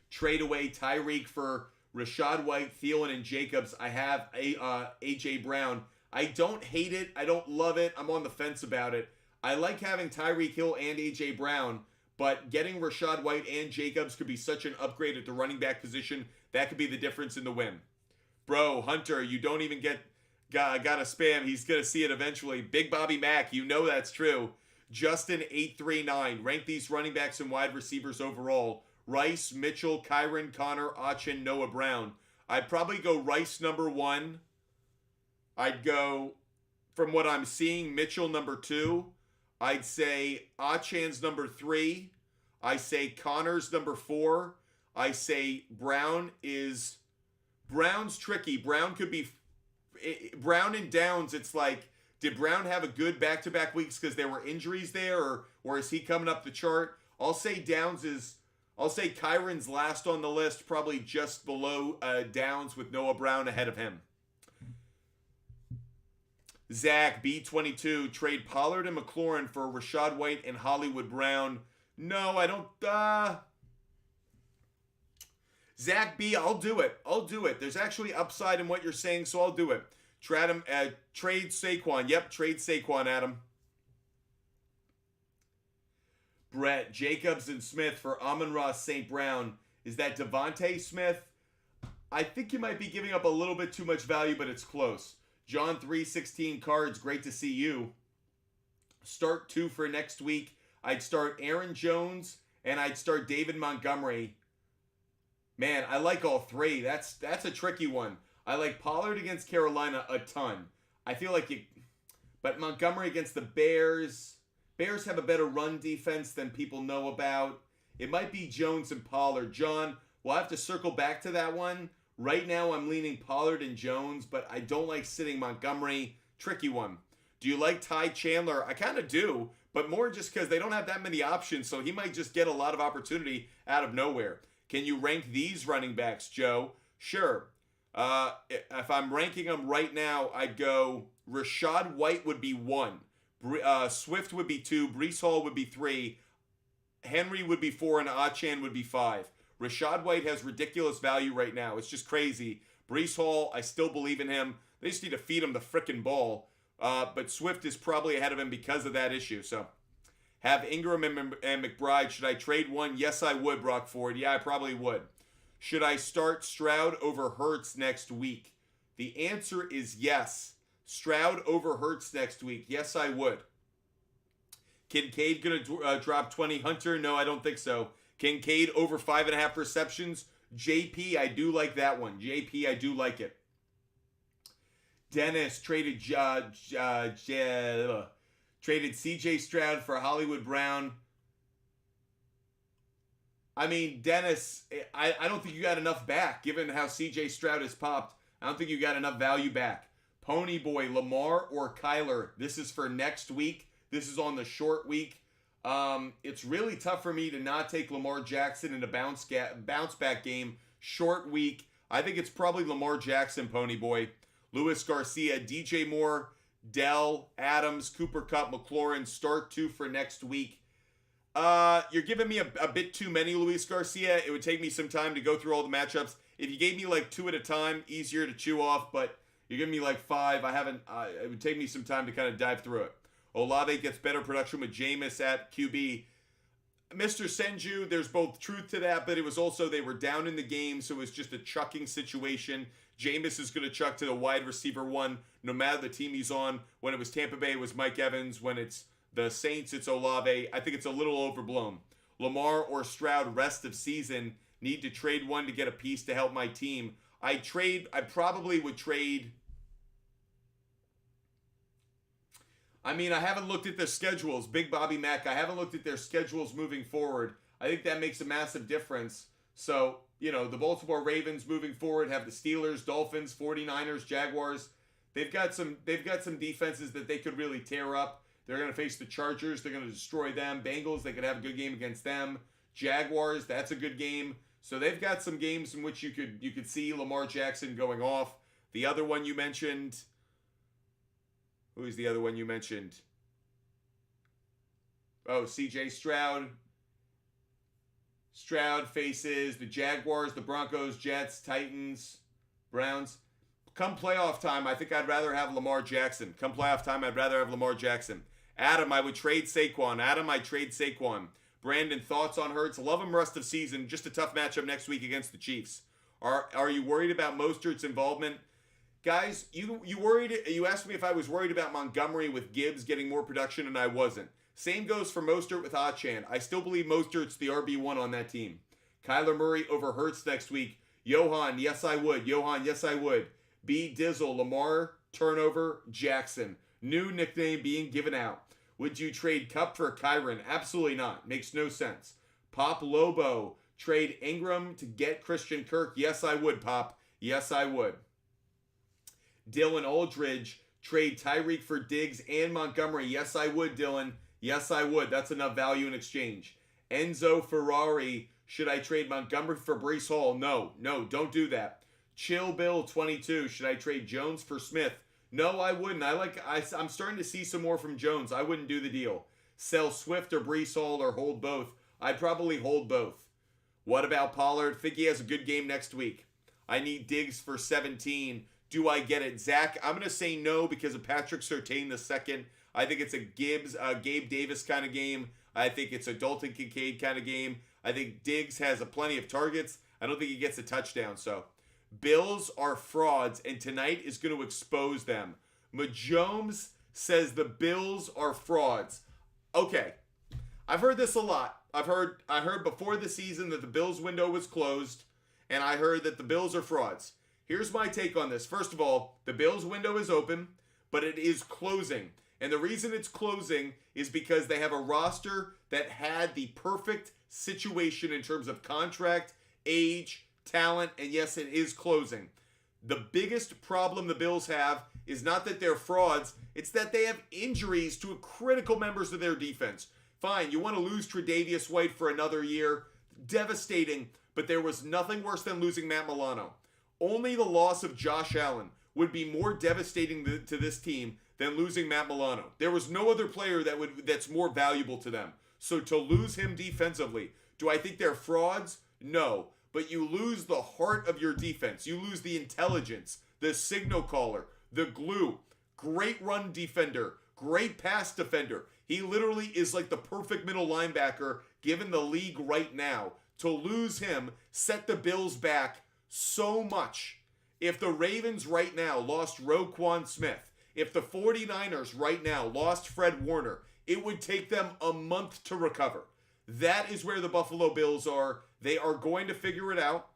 Trade away Tyreek for Rachaad White, Thielen, and Jacobs. I have A.J. Brown. I don't hate it. I don't love it. I'm on the fence about it. I like having Tyreek Hill and A.J. Brown, but getting Rachaad White and Jacobs could be such an upgrade at the running back position. That could be the difference in the win. Bro, Hunter, you don't even got a spam. He's going to see it eventually. Big Bobby Mack, you know that's true. Justin839, rank these running backs and wide receivers overall. Rice, Mitchell, Kyron, Connor, Achin, Noah Brown. I'd probably go Rice number 1. I'd go, from what I'm seeing, Mitchell number 2. I'd say Achan's number 3. I say Connor's number 4. I say Brown's tricky. Brown could be Brown and Downs. It's like, did Brown have a good back-to-back weeks because there were injuries there, or is he coming up the chart? I'll say Kyron's last on the list, probably just below Downs with Noah Brown ahead of him. Zach, B22, trade Pollard and McLaurin for Rachaad White and Hollywood Brown. No, I don't. Zach B, I'll do it. There's actually upside in what you're saying, so I'll do it. Trade Saquon. Yep, trade Saquon, Adam. Brett, Jacobs and Smith for Amon-Ra St. Brown. Is that Devontae Smith? I think you might be giving up a little bit too much value, but it's close. John 316 Cards, great to see you. Start 2 for next week. I'd start Aaron Jones, and I'd start David Montgomery. Man, I like all 3. That's a tricky one. I like Pollard against Carolina a ton. I feel like but Montgomery against the Bears. Bears have a better run defense than people know about. It might be Jones and Pollard. John, we'll have to circle back to that one. Right now, I'm leaning Pollard and Jones, but I don't like sitting Montgomery. Tricky one. Do you like Ty Chandler? I kind of do, but more just because they don't have that many options, so he might just get a lot of opportunity out of nowhere. Can you rank these running backs, Joe? Sure. If I'm ranking them right now, I'd go Rachaad White would be 1. Swift would be 2. Breece Hall would be 3. Henry would be 4, and Achan would be 5. Rachaad White has ridiculous value right now. It's just crazy. Breece Hall, I still believe in him. They just need to feed him the frickin' ball. But Swift is probably ahead of him because of that issue. So, have Ingram and McBride. Should I trade one? Yes, I would, Brock Ford. Yeah, I probably would. Should I start Stroud over Hurts next week? The answer is yes. Stroud over Hurts next week. Yes, I would. Kincaid going to drop 20. Hunter? No, I don't think so. Kincaid over 5.5 receptions. JP, I do like that one. JP, I do like it. Dennis traded traded CJ Stroud for Hollywood Brown. I mean, Dennis, I don't think you got enough back, given how CJ Stroud has popped. I don't think you got enough value back. Pony Boy, Lamar or Kyler? This is for next week. This is on the short week. It's really tough for me to not take Lamar Jackson in a bounce back game. Short week. I think it's probably Lamar Jackson, Pony Boy. Luis Garcia, DJ Moore, Dell, Adams, Cooper Kupp, McLaurin. Start 2 for next week. You're giving me a bit too many, Luis Garcia. It would take me some time to go through all the matchups. If you gave me like 2 at a time, easier to chew off, but you're giving me like 5. It would take me some time to kind of dive through it. Olave gets better production with Jameis at QB. Mr. Senju, there's both truth to that, but it was also they were down in the game, so it was just a chucking situation. Jameis is going to chuck to the wide receiver 1, no matter the team he's on. When it was Tampa Bay, it was Mike Evans. When it's the Saints, it's Olave. I think it's a little overblown. Lamar or Stroud rest of season. Need to trade one to get a piece to help my team. I probably would trade. I mean, I haven't looked at their schedules. Big Bobby Mack, I haven't looked at their schedules moving forward. I think that makes a massive difference. So, the Baltimore Ravens moving forward have the Steelers, Dolphins, 49ers, Jaguars. They've got some defenses that they could really tear up. They're going to face the Chargers. They're going to destroy them. Bengals, they could have a good game against them. Jaguars, that's a good game. So they've got some games in which you could see Lamar Jackson going off. The other one you mentioned... Who is the other one you mentioned? Oh, CJ Stroud. Stroud faces the Jaguars, the Broncos, Jets, Titans, Browns. Come playoff time, I think I'd rather have Lamar Jackson. Come playoff time, I'd rather have Lamar Jackson. Adam, I would trade Saquon. I'd trade Saquon. Brandon, thoughts on Hurts? Love him rest of season. Just a tough matchup next week against the Chiefs. Are you worried about Mostert's involvement? Guys, you asked me if I was worried about Montgomery with Gibbs getting more production, and I wasn't. Same goes for Mostert with Achan. I still believe Mostert's the RB1 on that team. Kyler Murray over Hurts next week. Johan, yes I would. Johan, yes I would. B. Dizzle, Lamar, turnover, Jackson. New nickname being given out. Would you trade Kupp for Kyron? Absolutely not. Makes no sense. Pop Lobo, trade Ingram to get Christian Kirk? Yes I would, Pop. Yes I would. Dylan Aldridge, trade Tyreek for Diggs and Montgomery. Yes, I would, Dylan. Yes, I would. That's enough value in exchange. Enzo Ferrari, should I trade Montgomery for Breece Hall? No, don't do that. Chill Bill 22, should I trade Jones for Smith? No, I wouldn't. I'm starting to see some more from Jones. I wouldn't do the deal. Sell Swift or Breece Hall or hold both. I'd probably hold both. What about Pollard? Think he has a good game next week. I need Diggs for 17. Do I get it? Zach, I'm going to say no because of Patrick Surtain II. I think it's a Gabe Davis kind of game. I think it's a Dalton Kincaid kind of game. I think Diggs has plenty of targets. I don't think he gets a touchdown. So, Bills are frauds, and tonight is going to expose them. Majomes says the Bills are frauds. Okay, I've heard this a lot. I heard before the season that the Bills window was closed, and I heard that the Bills are frauds. Here's my take on this. First of all, the Bills window is open, but it is closing. And the reason it's closing is because they have a roster that had the perfect situation in terms of contract, age, talent, and yes, it is closing. The biggest problem the Bills have is not that they're frauds, it's that they have injuries to critical members of their defense. Fine, you want to lose Tre'Davious White for another year. Devastating, but there was nothing worse than losing Matt Milano. Only the loss of Josh Allen would be more devastating to this team than losing Matt Milano. There was no other player that's more valuable to them. So to lose him defensively, do I think they're frauds? No. But you lose the heart of your defense. You lose the intelligence, the signal caller, the glue. Great run defender, great pass defender. He literally is like the perfect middle linebacker given the league right now. To lose him set the Bills back so much. If the Ravens right now lost Roquan Smith, If the 49ers right now lost Fred Warner, it would take them a month to recover. That is where the Buffalo Bills are. They are going to figure it out.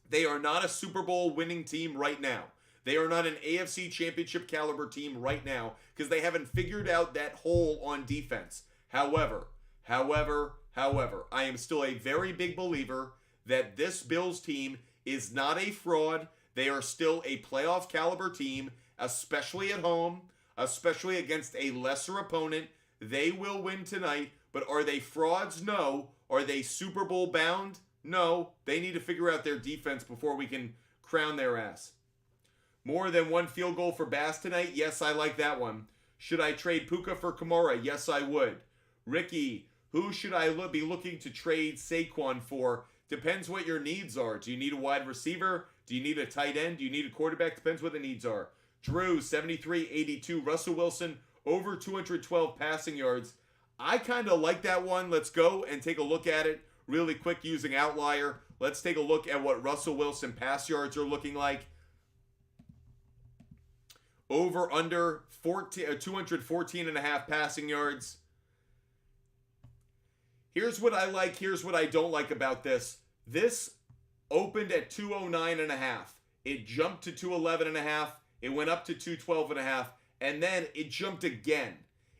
They are not a Super Bowl winning team right now. They are not an AFC championship caliber team right now because they haven't figured out that hole on defense. However, I am still a very big believer that this Bills team is not a fraud. They are still a playoff caliber team, especially at home, especially against a lesser opponent. They will win tonight, but are they frauds? No. Are they Super Bowl bound? No. They need to figure out their defense before we can crown their ass. More than one field goal for Bass tonight? Yes, I like that one. Should I trade Puka for Kamara? Yes, I would. Ricky, who should I be looking to trade Saquon for? Depends what your needs are. Do you need a wide receiver? Do you need a tight end? Do you need a quarterback? Depends what the needs are. Drew, 73-82. Russell Wilson, over 212 passing yards. I kind of like that one. Let's go and take a look at it really quick using Outlier. Let's take a look at what Russell Wilson pass yards are looking like. Over under 214 and a half passing yards. Here's what I like. Here's what I don't like about this. This opened at 209 and a half. It jumped to 211 and a half. It went up to 212 and a half. And then it jumped again.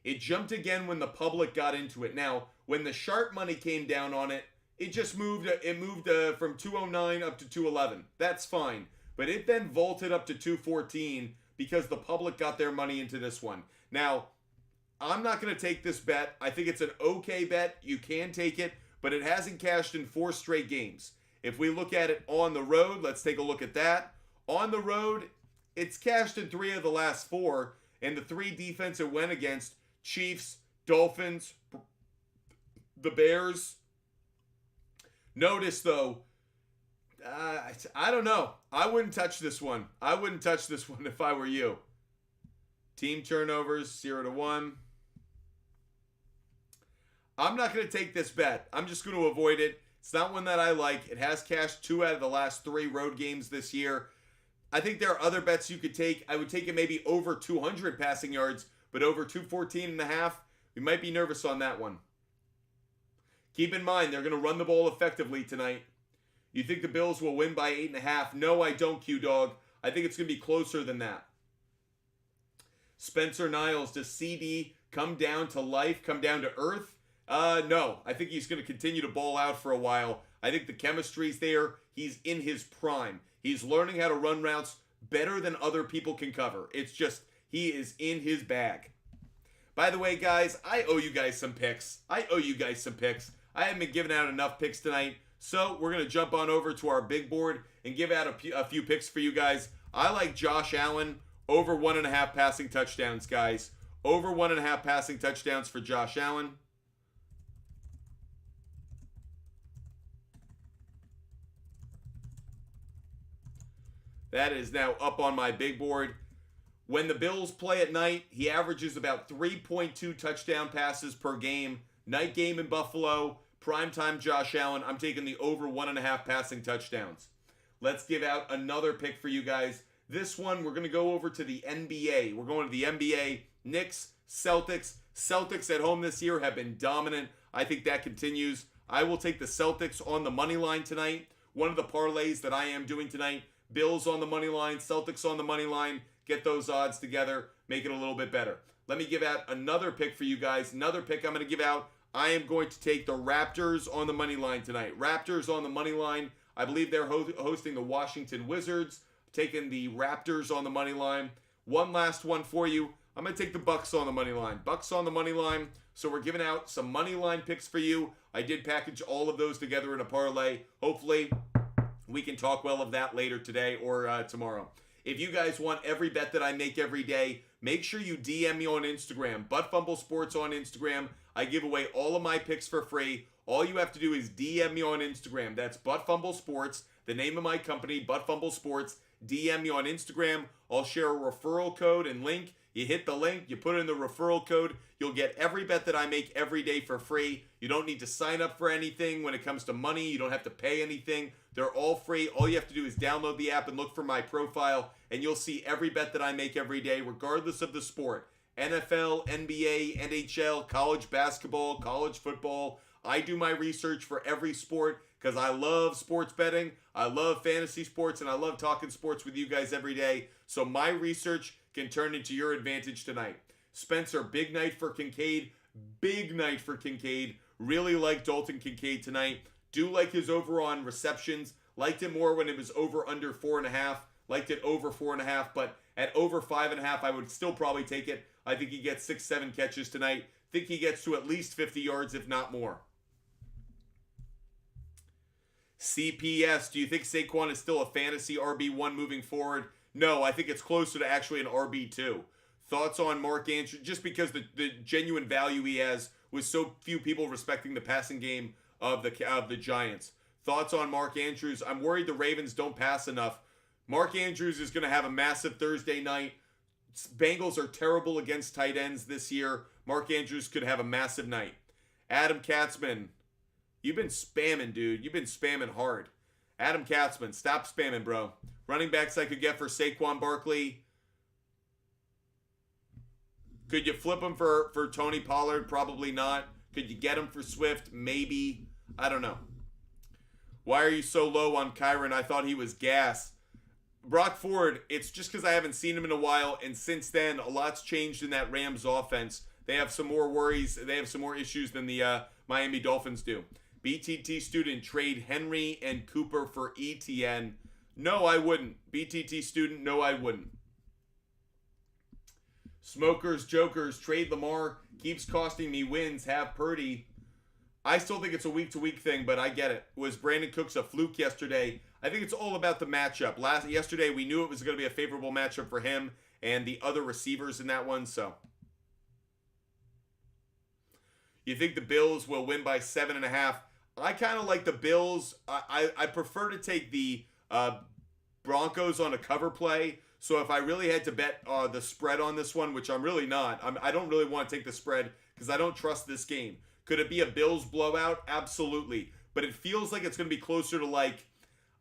It jumped again when the public got into it. Now, when the sharp money came down on it, it just moved. It moved from 209 up to 211. That's fine. But it then vaulted up to 214 because the public got their money into this one. Now, I'm not going to take this bet. I think it's an okay bet. You can take it, but it hasn't cashed in 4 straight games. If we look at it on the road, let's take a look at that. On the road, it's cashed in 3 of the last 4, and the 3 defense it went against, Chiefs, Dolphins, the Bears. Notice, though, I don't know. I wouldn't touch this one. I wouldn't touch this one if I were you. Team turnovers, 0-1. I'm not going to take this bet. I'm just going to avoid it. It's not one that I like. It has cashed 2 out of the last 3 road games this year. I think there are other bets you could take. I would take it maybe over 200 passing yards, but over 214 and a half, we might be nervous on that one. Keep in mind, they're going to run the ball effectively tonight. You think the Bills will win by 8.5? No, I don't, Q-Dog. I think it's going to be closer than that. Spencer Niles, does CD come down to life, come down to earth? No. I think he's going to continue to ball out for a while. I think the chemistry's there. He's in his prime. He's learning how to run routes better than other people can cover. It's just, he is in his bag. By the way, guys, I owe you guys some picks. I haven't been giving out enough picks tonight. So we're going to jump on over to our big board and give out a few picks for you guys. I like Josh Allen over 1.5 passing touchdowns, guys. Over 1.5 passing touchdowns for Josh Allen. That is now up on my big board. When the Bills play at night, he averages about 3.2 touchdown passes per game. Night game in Buffalo. Primetime Josh Allen, I'm taking the over 1.5 passing touchdowns. Let's give out another pick for you guys. This one, we're going to go over to the NBA. We're going to the NBA. Knicks, Celtics. Celtics at home this year have been dominant. I think that continues. I will take the Celtics on the money line tonight. One of the parlays that I am doing tonight. Bills on the money line, Celtics on the money line. Get those odds together. Make it a little bit better. Let me give out another pick for you guys. Another pick I'm going to give out. I am going to take the Raptors on the money line tonight. Raptors on the money line. I believe they're hosting the Washington Wizards. Taking the Raptors on the money line. One last one for you. I'm going to take the Bucks on the money line. Bucks on the money line. So we're giving out some money line picks for you. I did package all of those together in a parlay. Hopefully, we can talk well of that later today or tomorrow. If you guys want every bet that I make every day, make sure you DM me on Instagram. Butt Fumble Sports on Instagram. I give away all of my picks for free. All you have to do is DM me on Instagram. That's Butt Fumble Sports, the name of my company, Butt Fumble Sports. DM me on Instagram. I'll share a referral code and link. You hit the link, you put in the referral code, you'll get every bet that I make every day for free. You don't need to sign up for anything when it comes to money. You don't have to pay anything. They're all free. All you have to do is download the app and look for my profile, and you'll see every bet that I make every day, regardless of the sport. NFL, NBA, NHL, college basketball, college football. I do my research for every sport because I love sports betting. I love fantasy sports, and I love talking sports with you guys every day. So my research can turn into your advantage tonight. Spencer, big night for Kincaid. Big night for Kincaid. Really like Dalton Kincaid tonight. Do like his over on receptions. Liked it more when it was over under 4.5. Liked it over 4.5, but at over 5.5, I would still probably take it. I think he gets 6-7 catches tonight. Think he gets to at least 50 yards, if not more. CPS, do you think Saquon is still a fantasy RB1 moving forward? No, I think it's closer to actually an RB2. Thoughts on Mark Andrews? Just because the genuine value he has with so few people respecting the passing game of the Giants. Thoughts on Mark Andrews? I'm worried the Ravens don't pass enough. Mark Andrews is going to have a massive Thursday night. Bengals are terrible against tight ends this year. Mark Andrews could have a massive night. Adam Katzman, you've been spamming, dude. You've been spamming hard. Adam Katzman, stop spamming, bro. Running backs I could get for Saquon Barkley. Could you flip him for Tony Pollard? Probably not. Could you get him for Swift? Maybe. I don't know. Why are you so low on Kyron? I thought he was gas. Brock Ford, it's just because I haven't seen him in a while, and since then, a lot's changed in that Rams offense. They have some more worries. They have some more issues than the Miami Dolphins do. BTT student, trade Henry and Cooper for ETN. No, I wouldn't. BTT student, no, I wouldn't. Smokers, jokers, trade Lamar. Keeps costing me wins. Have Purdy. I still think it's a week-to-week thing, but I get it. Was Brandon Cooks a fluke yesterday? I think it's all about the matchup. Yesterday, we knew it was going to be a favorable matchup for him and the other receivers in that one, so. You think the Bills will win by 7.5? I kind of like the Bills. I prefer to take the Broncos on a cover play. So if I really had to bet the spread on this one, which I'm really not, I don't really want to take the spread because I don't trust this game. Could it be a Bills blowout? Absolutely. But it feels like it's going to be closer to like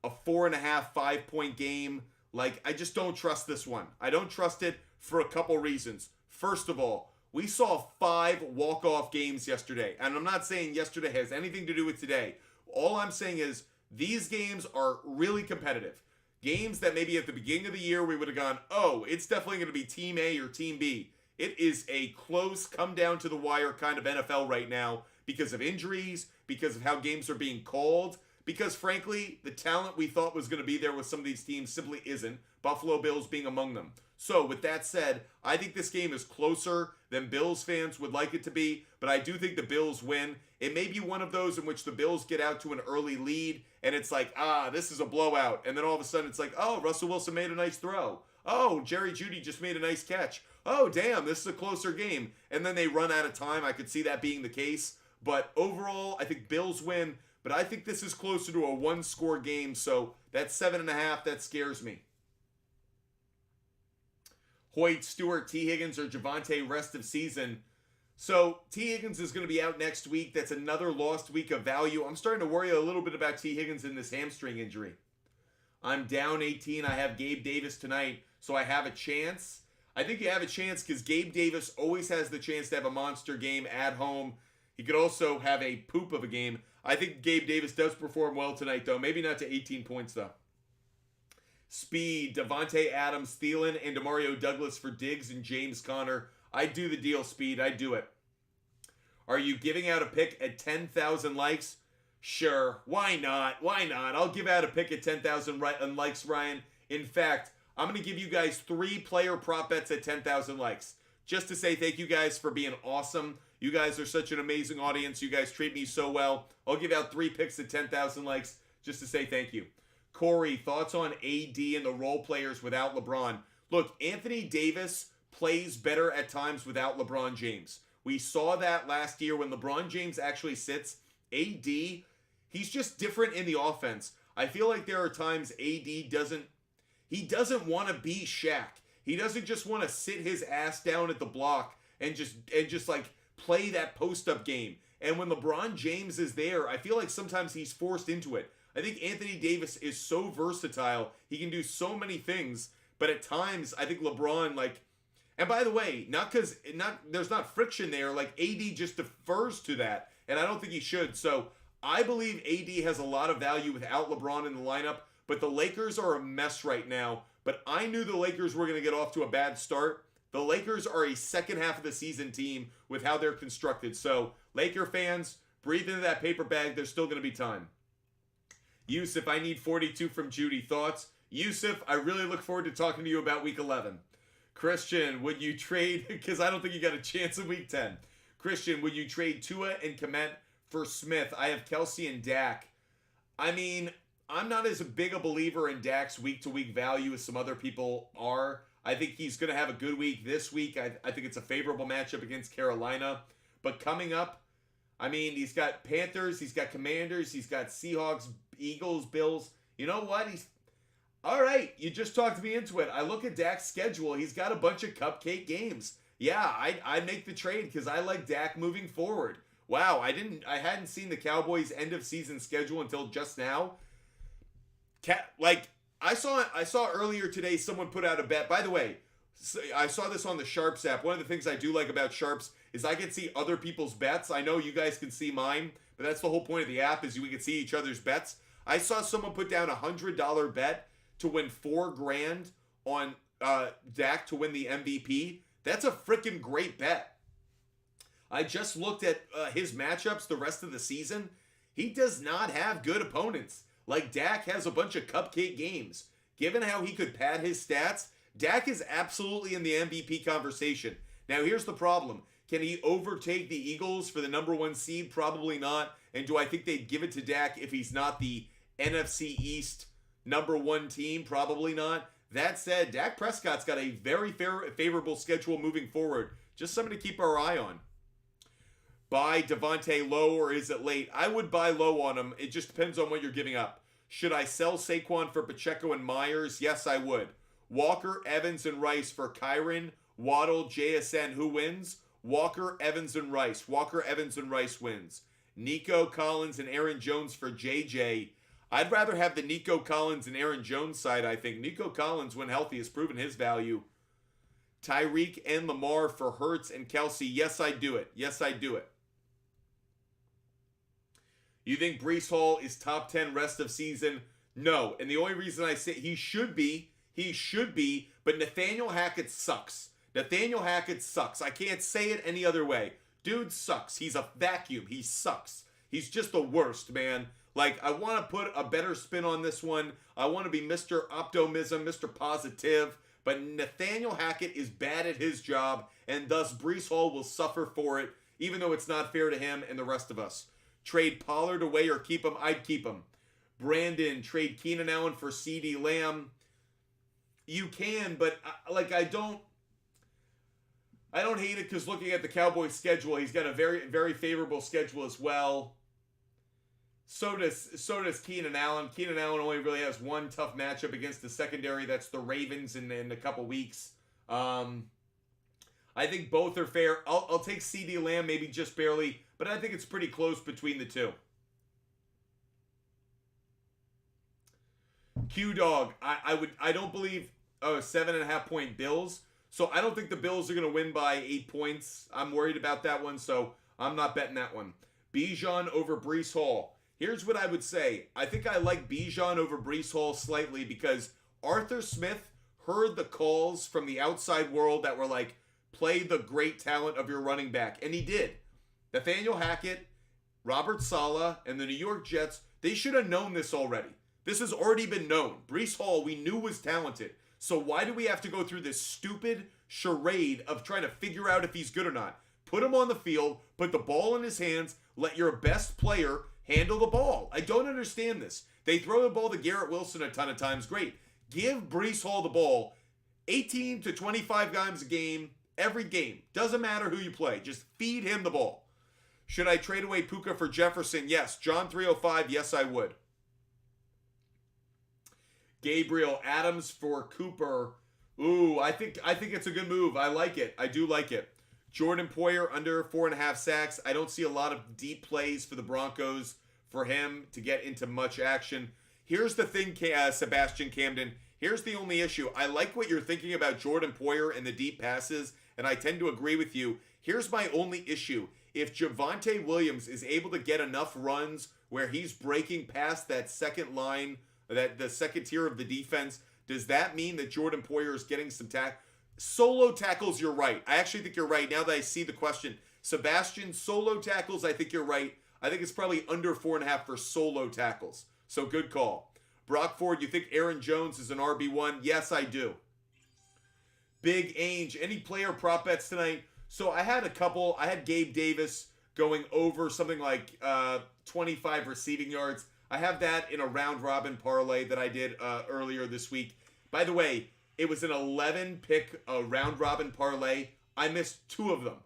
a 4.5, 5-point game. Like, I just don't trust this one. I don't trust it for a couple reasons. First of all, we saw 5 walk-off games yesterday. And I'm not saying yesterday has anything to do with today. All I'm saying is these games are really competitive. Games that maybe at the beginning of the year we would have gone, oh, it's definitely going to be Team A or Team B. It is a close, come down to the wire kind of NFL right now because of injuries, because of how games are being called, because frankly, the talent we thought was going to be there with some of these teams simply isn't, Buffalo Bills being among them. So with that said, I think this game is closer than Bills fans would like it to be, but I do think the Bills win. It may be one of those in which the Bills get out to an early lead, and it's like, this is a blowout. And then all of a sudden it's like, oh, Russell Wilson made a nice throw. Oh, Jerry Jeudy just made a nice catch. Oh, damn, this is a closer game. And then they run out of time. I could see that being the case. But overall, I think Bills win. But I think this is closer to a one-score game. So that 7.5, that scares me. Hoyt, Stewart, T. Higgins, or Javonte rest of season. So T. Higgins is going to be out next week. That's another lost week of value. I'm starting to worry a little bit about T. Higgins in this hamstring injury. I'm down 18. I have Gabe Davis tonight, so I have a chance. I think you have a chance because Gabe Davis always has the chance to have a monster game at home. He could also have a poop of a game. I think Gabe Davis does perform well tonight, though. Maybe not to 18 points, though. Speed, Devontae Adams, Thielen, and Demario Douglas for Diggs and James Conner. I'd do the deal, Speed. I'd do it. Are you giving out a pick at 10,000 likes? Sure. Why not? Why not? I'll give out a pick at 10,000 likes, Ryan. In fact, I'm going to give you guys 3 player prop bets at 10,000 likes. Just to say thank you guys for being awesome. You guys are such an amazing audience. You guys treat me so well. I'll give out 3 picks at 10,000 likes just to say thank you. Corey, thoughts on AD and the role players without LeBron? Look, Anthony Davis plays better at times without LeBron James. We saw that last year when LeBron James actually sits. AD, he's just different in the offense. I feel like there are times AD doesn't want to be Shaq. He doesn't just want to sit his ass down at the block and just like play that post-up game. And when LeBron James is there, I feel like sometimes he's forced into it. I think Anthony Davis is so versatile. He can do so many things. But at times, I think LeBron, like... And by the way, there's not friction there. Like, AD just defers to that. And I don't think he should. So, I believe AD has a lot of value without LeBron in the lineup. But the Lakers are a mess right now. But I knew the Lakers were going to get off to a bad start. The Lakers are a second half of the season team with how they're constructed. So, Laker fans, breathe into that paper bag. There's still going to be time. Yusuf, I need 42 from Judy. Thoughts? Yusuf, I really look forward to talking to you about Week 11. Christian, would you trade... Because I don't think you got a chance in Week 10. Christian, would you trade Tua and Kmet for Smith? I have Kelsey and Dak. I mean, I'm not as big a believer in Dak's week-to-week value as some other people are. I think he's going to have a good week this week. I think it's a favorable matchup against Carolina. But coming up, I mean, he's got Panthers, he's got Commanders, he's got Seahawks, Eagles, Bills. You know what? All right, you just talked me into it. I look at Dak's schedule. He's got a bunch of cupcake games. Yeah, I'd make the trade because I like Dak moving forward. Wow, I hadn't seen the Cowboys' end of season schedule until just now. I saw earlier today someone put out a bet. By the way, I saw this on the SHARPZ app. One of the things I do like about SHARPZ is I can see other people's bets. I know you guys can see mine, but that's the whole point of the app is we can see each other's bets. I saw someone put down a $100 bet to win $4,000 on Dak to win the MVP. That's a freaking great bet. I just looked at his matchups the rest of the season. He does not have good opponents. Like, Dak has a bunch of cupcake games. Given how he could pad his stats, Dak is absolutely in the MVP conversation. Now, here's the problem. Can he overtake the Eagles for the number 1 seed? Probably not. And do I think they'd give it to Dak if he's not the NFC East number 1 team? Probably not. That said, Dak Prescott's got a very favorable schedule moving forward. Just something to keep our eye on. Buy Devontae low or is it late? I would buy low on him. It just depends on what you're giving up. Should I sell Saquon for Pacheco and Myers? Yes, I would. Walker, Evans, and Rice for Kyron, Waddle, JSN. Who wins? Walker, Evans, and Rice. Walker, Evans, and Rice wins. Nico Collins and Aaron Jones for JJ. I'd rather have the Nico Collins and Aaron Jones side, I think. Nico Collins, when healthy, has proven his value. Tyreek and Lamar for Hurts and Kelsey. Yes, I do it. Yes, I do it. You think Breece Hall is top 10 rest of season? No. And the only reason I say he should be, but Nathaniel Hackett sucks. Nathaniel Hackett sucks. I can't say it any other way. Dude sucks. He's a vacuum. He sucks. He's just the worst, man. Like, I want to put a better spin on this one. I want to be Mr. Optimism, Mr. Positive. But Nathaniel Hackett is bad at his job, and thus Breece Hall will suffer for it, even though it's not fair to him and the rest of us. Trade Pollard away or keep him? I'd keep him. Brandon, trade Keenan Allen for CeeDee Lamb. You can, but I don't hate it because looking at the Cowboys' schedule, he's got a very favorable schedule as well. So does Keenan Allen. Keenan Allen only really has one tough matchup against the secondary. That's the Ravens in a couple weeks. I think both are fair. I'll take CeeDee Lamb maybe just barely, but I think it's pretty close between the two. Q-Dog, I don't believe 7.5 point Bills. So I don't think the Bills are going to win by 8 points. I'm worried about that one, so I'm not betting that one. Bijan over Breece Hall. Here's what I would say. I think I like Bijan over Breece Hall slightly because Arthur Smith heard the calls from the outside world that were like, play the great talent of your running back. And he did. Nathaniel Hackett, Robert Saleh, and the New York Jets, they should have known this already. This has already been known. Breece Hall, we knew was talented. So why do we have to go through this stupid charade of trying to figure out if he's good or not? Put him on the field, put the ball in his hands, let your best player handle the ball. I don't understand this. They throw the ball to Garrett Wilson a ton of times. Great. Give Breece Hall the ball 18 to 25 times a game, every game. Doesn't matter who you play. Just feed him the ball. Should I trade away Puka for Jefferson? Yes. John 305, yes, I would. Gabriel Adams for Cooper Ooh, I think it's a good move. I like it. I do like it. Jordan Poyer under 4.5 sacks. I don't see a lot of deep plays for the Broncos for him to get into much action. Here's the thing, Sebastian Camden. Here's the only issue. I like what you're thinking about Jordan Poyer and the deep passes, and I tend to agree with you. Here's my only issue. If Javonte Williams is able to get enough runs where he's breaking past that second line, that the second tier of the defense, does that mean that Jordan Poyer is getting some solo tackles? You're right. I actually think you're right. Now that I see the question, Sebastian, solo tackles, I think you're right. I think it's probably under 4.5 for solo tackles. So good call. Brock Ford, you think Aaron Jones is an RB1? Yes, I do. Big Ainge, any player prop bets tonight? So I had a couple. I had Gabe Davis going over something like 25 receiving yards. I have that in a round robin parlay that I did earlier this week. By the way, it was an 11 pick round robin parlay. I missed 2 of them.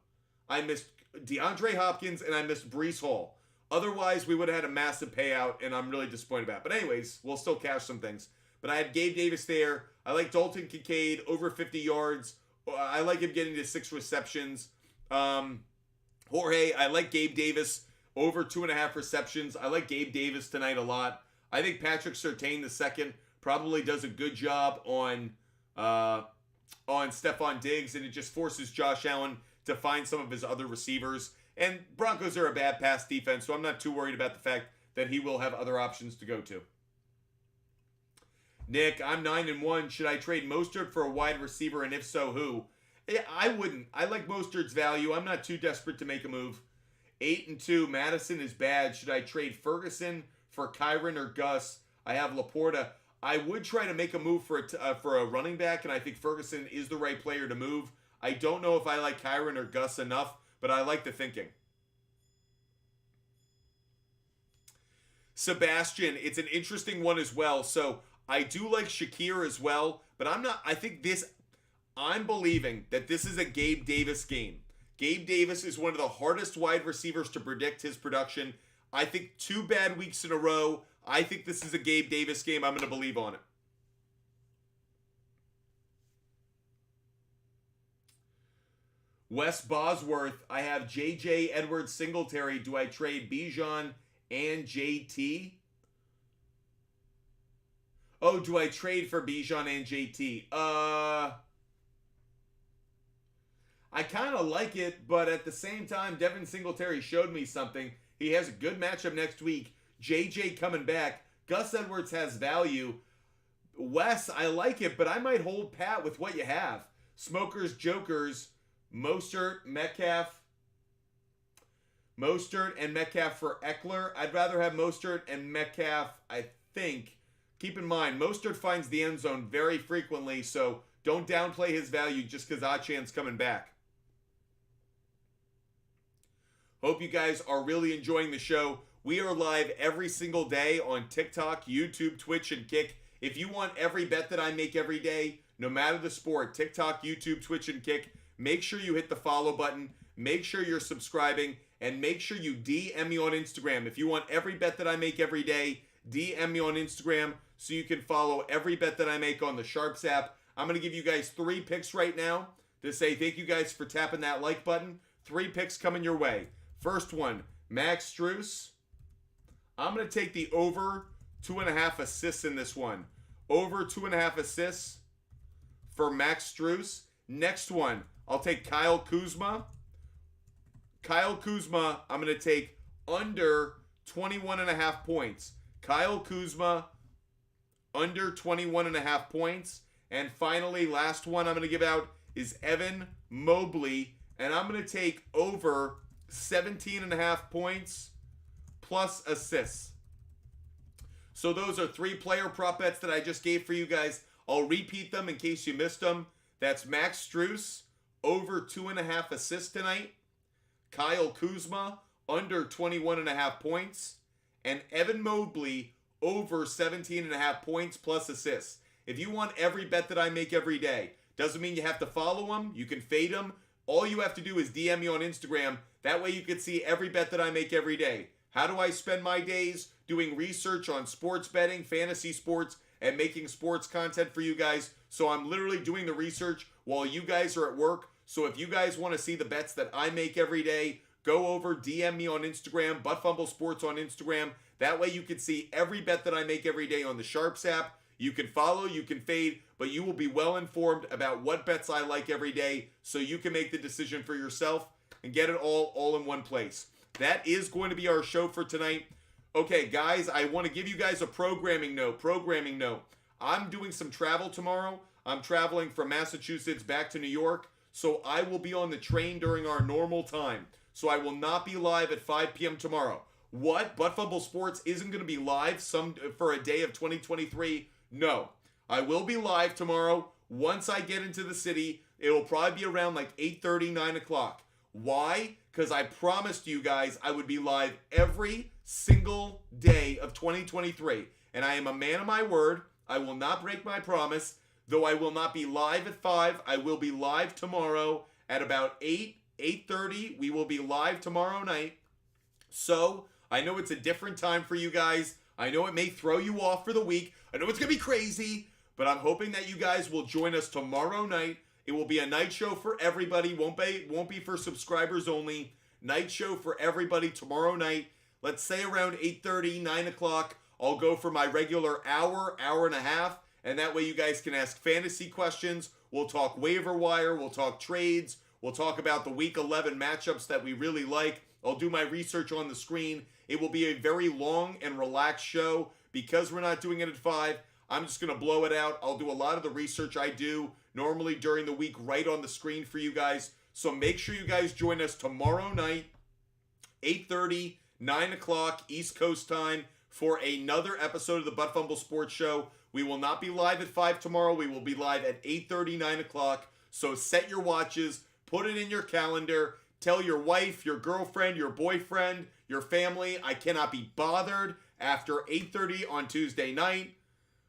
I missed DeAndre Hopkins and I missed Breece Hall. Otherwise, we would have had a massive payout, and I'm really disappointed about it. But anyways, we'll still cash some things. But I had Gabe Davis there. I like Dalton Kincaid over 50 yards. I like him getting to 6 receptions. Jorge, I like Gabe Davis over 2.5 receptions. I like Gabe Davis tonight a lot. I think Patrick Surtain II probably does a good job on Stephon Diggs, and it just forces Josh Allen to find some of his other receivers. And Broncos are a bad pass defense, so I'm not too worried about the fact that he will have other options to go to. Nick, I'm 9-1. Should I trade Mostert for a wide receiver, and if so, who? Yeah, I wouldn't. I like Mostert's value. I'm not too desperate to make a move. 8-2. Madison is bad. Should I trade Ferguson for Kyron or Gus? I have Laporta. I would try to make a move for a running back, and I think Ferguson is the right player to move. I don't know if I like Kyron or Gus enough, but I like the thinking. Sebastian, it's an interesting one as well. So I do like Shakir as well, but I'm believing that this is a Gabe Davis game. Gabe Davis is one of the hardest wide receivers to predict his production. I think 2 bad weeks in a row. I think this is a Gabe Davis game. I'm going to believe on it. Wes Bosworth, I have J.J. Edwards Singletary. Do I trade Bijan and JT? Oh, do I trade for Bijan and JT? I kind of like it, but at the same time, Devin Singletary showed me something. He has a good matchup next week. JJ coming back. Gus Edwards has value. Wes, I like it, but I might hold pat with what you have. Smokers, Jokers, Mostert, Metcalf. Mostert and Metcalf for Eckler. I'd rather have Mostert and Metcalf, I think. Keep in mind, Mostert finds the end zone very frequently, so don't downplay his value just because Achan's coming back. Hope you guys are really enjoying the show. We are live every single day on TikTok, YouTube, Twitch, and Kick. If you want every bet that I make every day, no matter the sport, TikTok, YouTube, Twitch, and Kick, make sure you hit the follow button. Make sure you're subscribing. And make sure you DM me on Instagram. If you want every bet that I make every day, DM me on Instagram so you can follow every bet that I make on the SHARPZ app. I'm going to give you guys 3 picks right now to say thank you guys for tapping that like button. 3 picks coming your way. First one, Max Strus. I'm going to take the over 2.5 assists in this one. Over 2.5 assists for Max Strus. Next one, I'll take Kyle Kuzma. Kyle Kuzma, I'm going to take under 21.5 points. Kyle Kuzma, under 21.5 points. And finally, last one I'm going to give out is Evan Mobley. And I'm going to take over 17.5 points plus assists. So those are 3 player prop bets that I just gave for you guys. I'll repeat them in case you missed them. That's Max Strus, over 2.5 assists tonight. Kyle Kuzma, under 21.5 points. And Evan Mobley, over 17.5 points plus assists. If you want every bet that I make every day, doesn't mean you have to follow them. You can fade them. All you have to do is DM me on Instagram. That way you can see every bet that I make every day. How do I spend my days? Doing research on sports betting, fantasy sports, and making sports content for you guys. So I'm literally doing the research while you guys are at work. So if you guys want to see the bets that I make every day, go over, DM me on Instagram, Buttfumble Sports on Instagram. That way you can see every bet that I make every day on the SHARPZ app. You can follow, you can fade, but you will be well informed about what bets I like every day so you can make the decision for yourself and get it all in one place. That is going to be our show for tonight. Okay, guys, I want to give you guys a programming note. I'm doing some travel tomorrow. I'm traveling from Massachusetts back to New York, so I will be on the train during our normal time. So I will not be live at 5 p.m. tomorrow. What? Buttfumble Sports isn't going to be live for a day of 2023? No. I will be live tomorrow. Once I get into the city, it will probably be around like 8:30, 9 o'clock. Why? Because I promised you guys I would be live every single day of 2023. And I am a man of my word. I will not break my promise. Though I will not be live at 5, I will be live tomorrow at about 8:30. We will be live tomorrow night. So, I know it's a different time for you guys. I know it may throw you off for the week. I know it's going to be crazy. But I'm hoping that you guys will join us tomorrow night. It will be a night show for everybody. Won't be for subscribers only. Night show for everybody tomorrow night. Let's say around 8:30, 9 o'clock. I'll go for my regular hour and a half. And that way you guys can ask fantasy questions. We'll talk waiver wire. We'll talk trades. We'll talk about the Week 11 matchups that we really like. I'll do my research on the screen. It will be a very long and relaxed show. Because we're not doing it at 5, I'm just going to blow it out. I'll do a lot of the research I do normally during the week right on the screen for you guys. So make sure you guys join us tomorrow night, 8:30, 9 o'clock East Coast time for another episode of the Buttfumble Sports Show. We will not be live at 5 tomorrow. We will be live at 8:30, 9 o'clock. So set your watches, put it in your calendar, tell your wife, your girlfriend, your boyfriend, your family, I cannot be bothered after 8:30 on Tuesday night.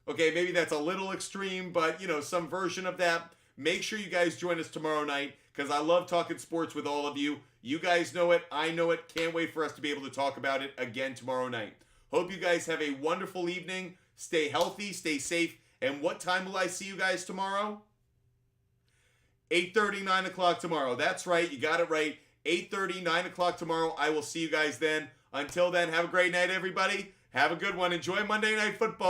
Okay, maybe that's a little extreme, but, some version of that. Make sure you guys join us tomorrow night because I love talking sports with all of you. You guys know it. I know it. Can't wait for us to be able to talk about it again tomorrow night. Hope you guys have a wonderful evening. Stay healthy, stay safe. And what time will I see you guys tomorrow? 8:30, 9 o'clock tomorrow. That's right. You got it right. 8:30, 9 o'clock tomorrow. I will see you guys then. Until then, have a great night, everybody. Have a good one. Enjoy Monday Night Football.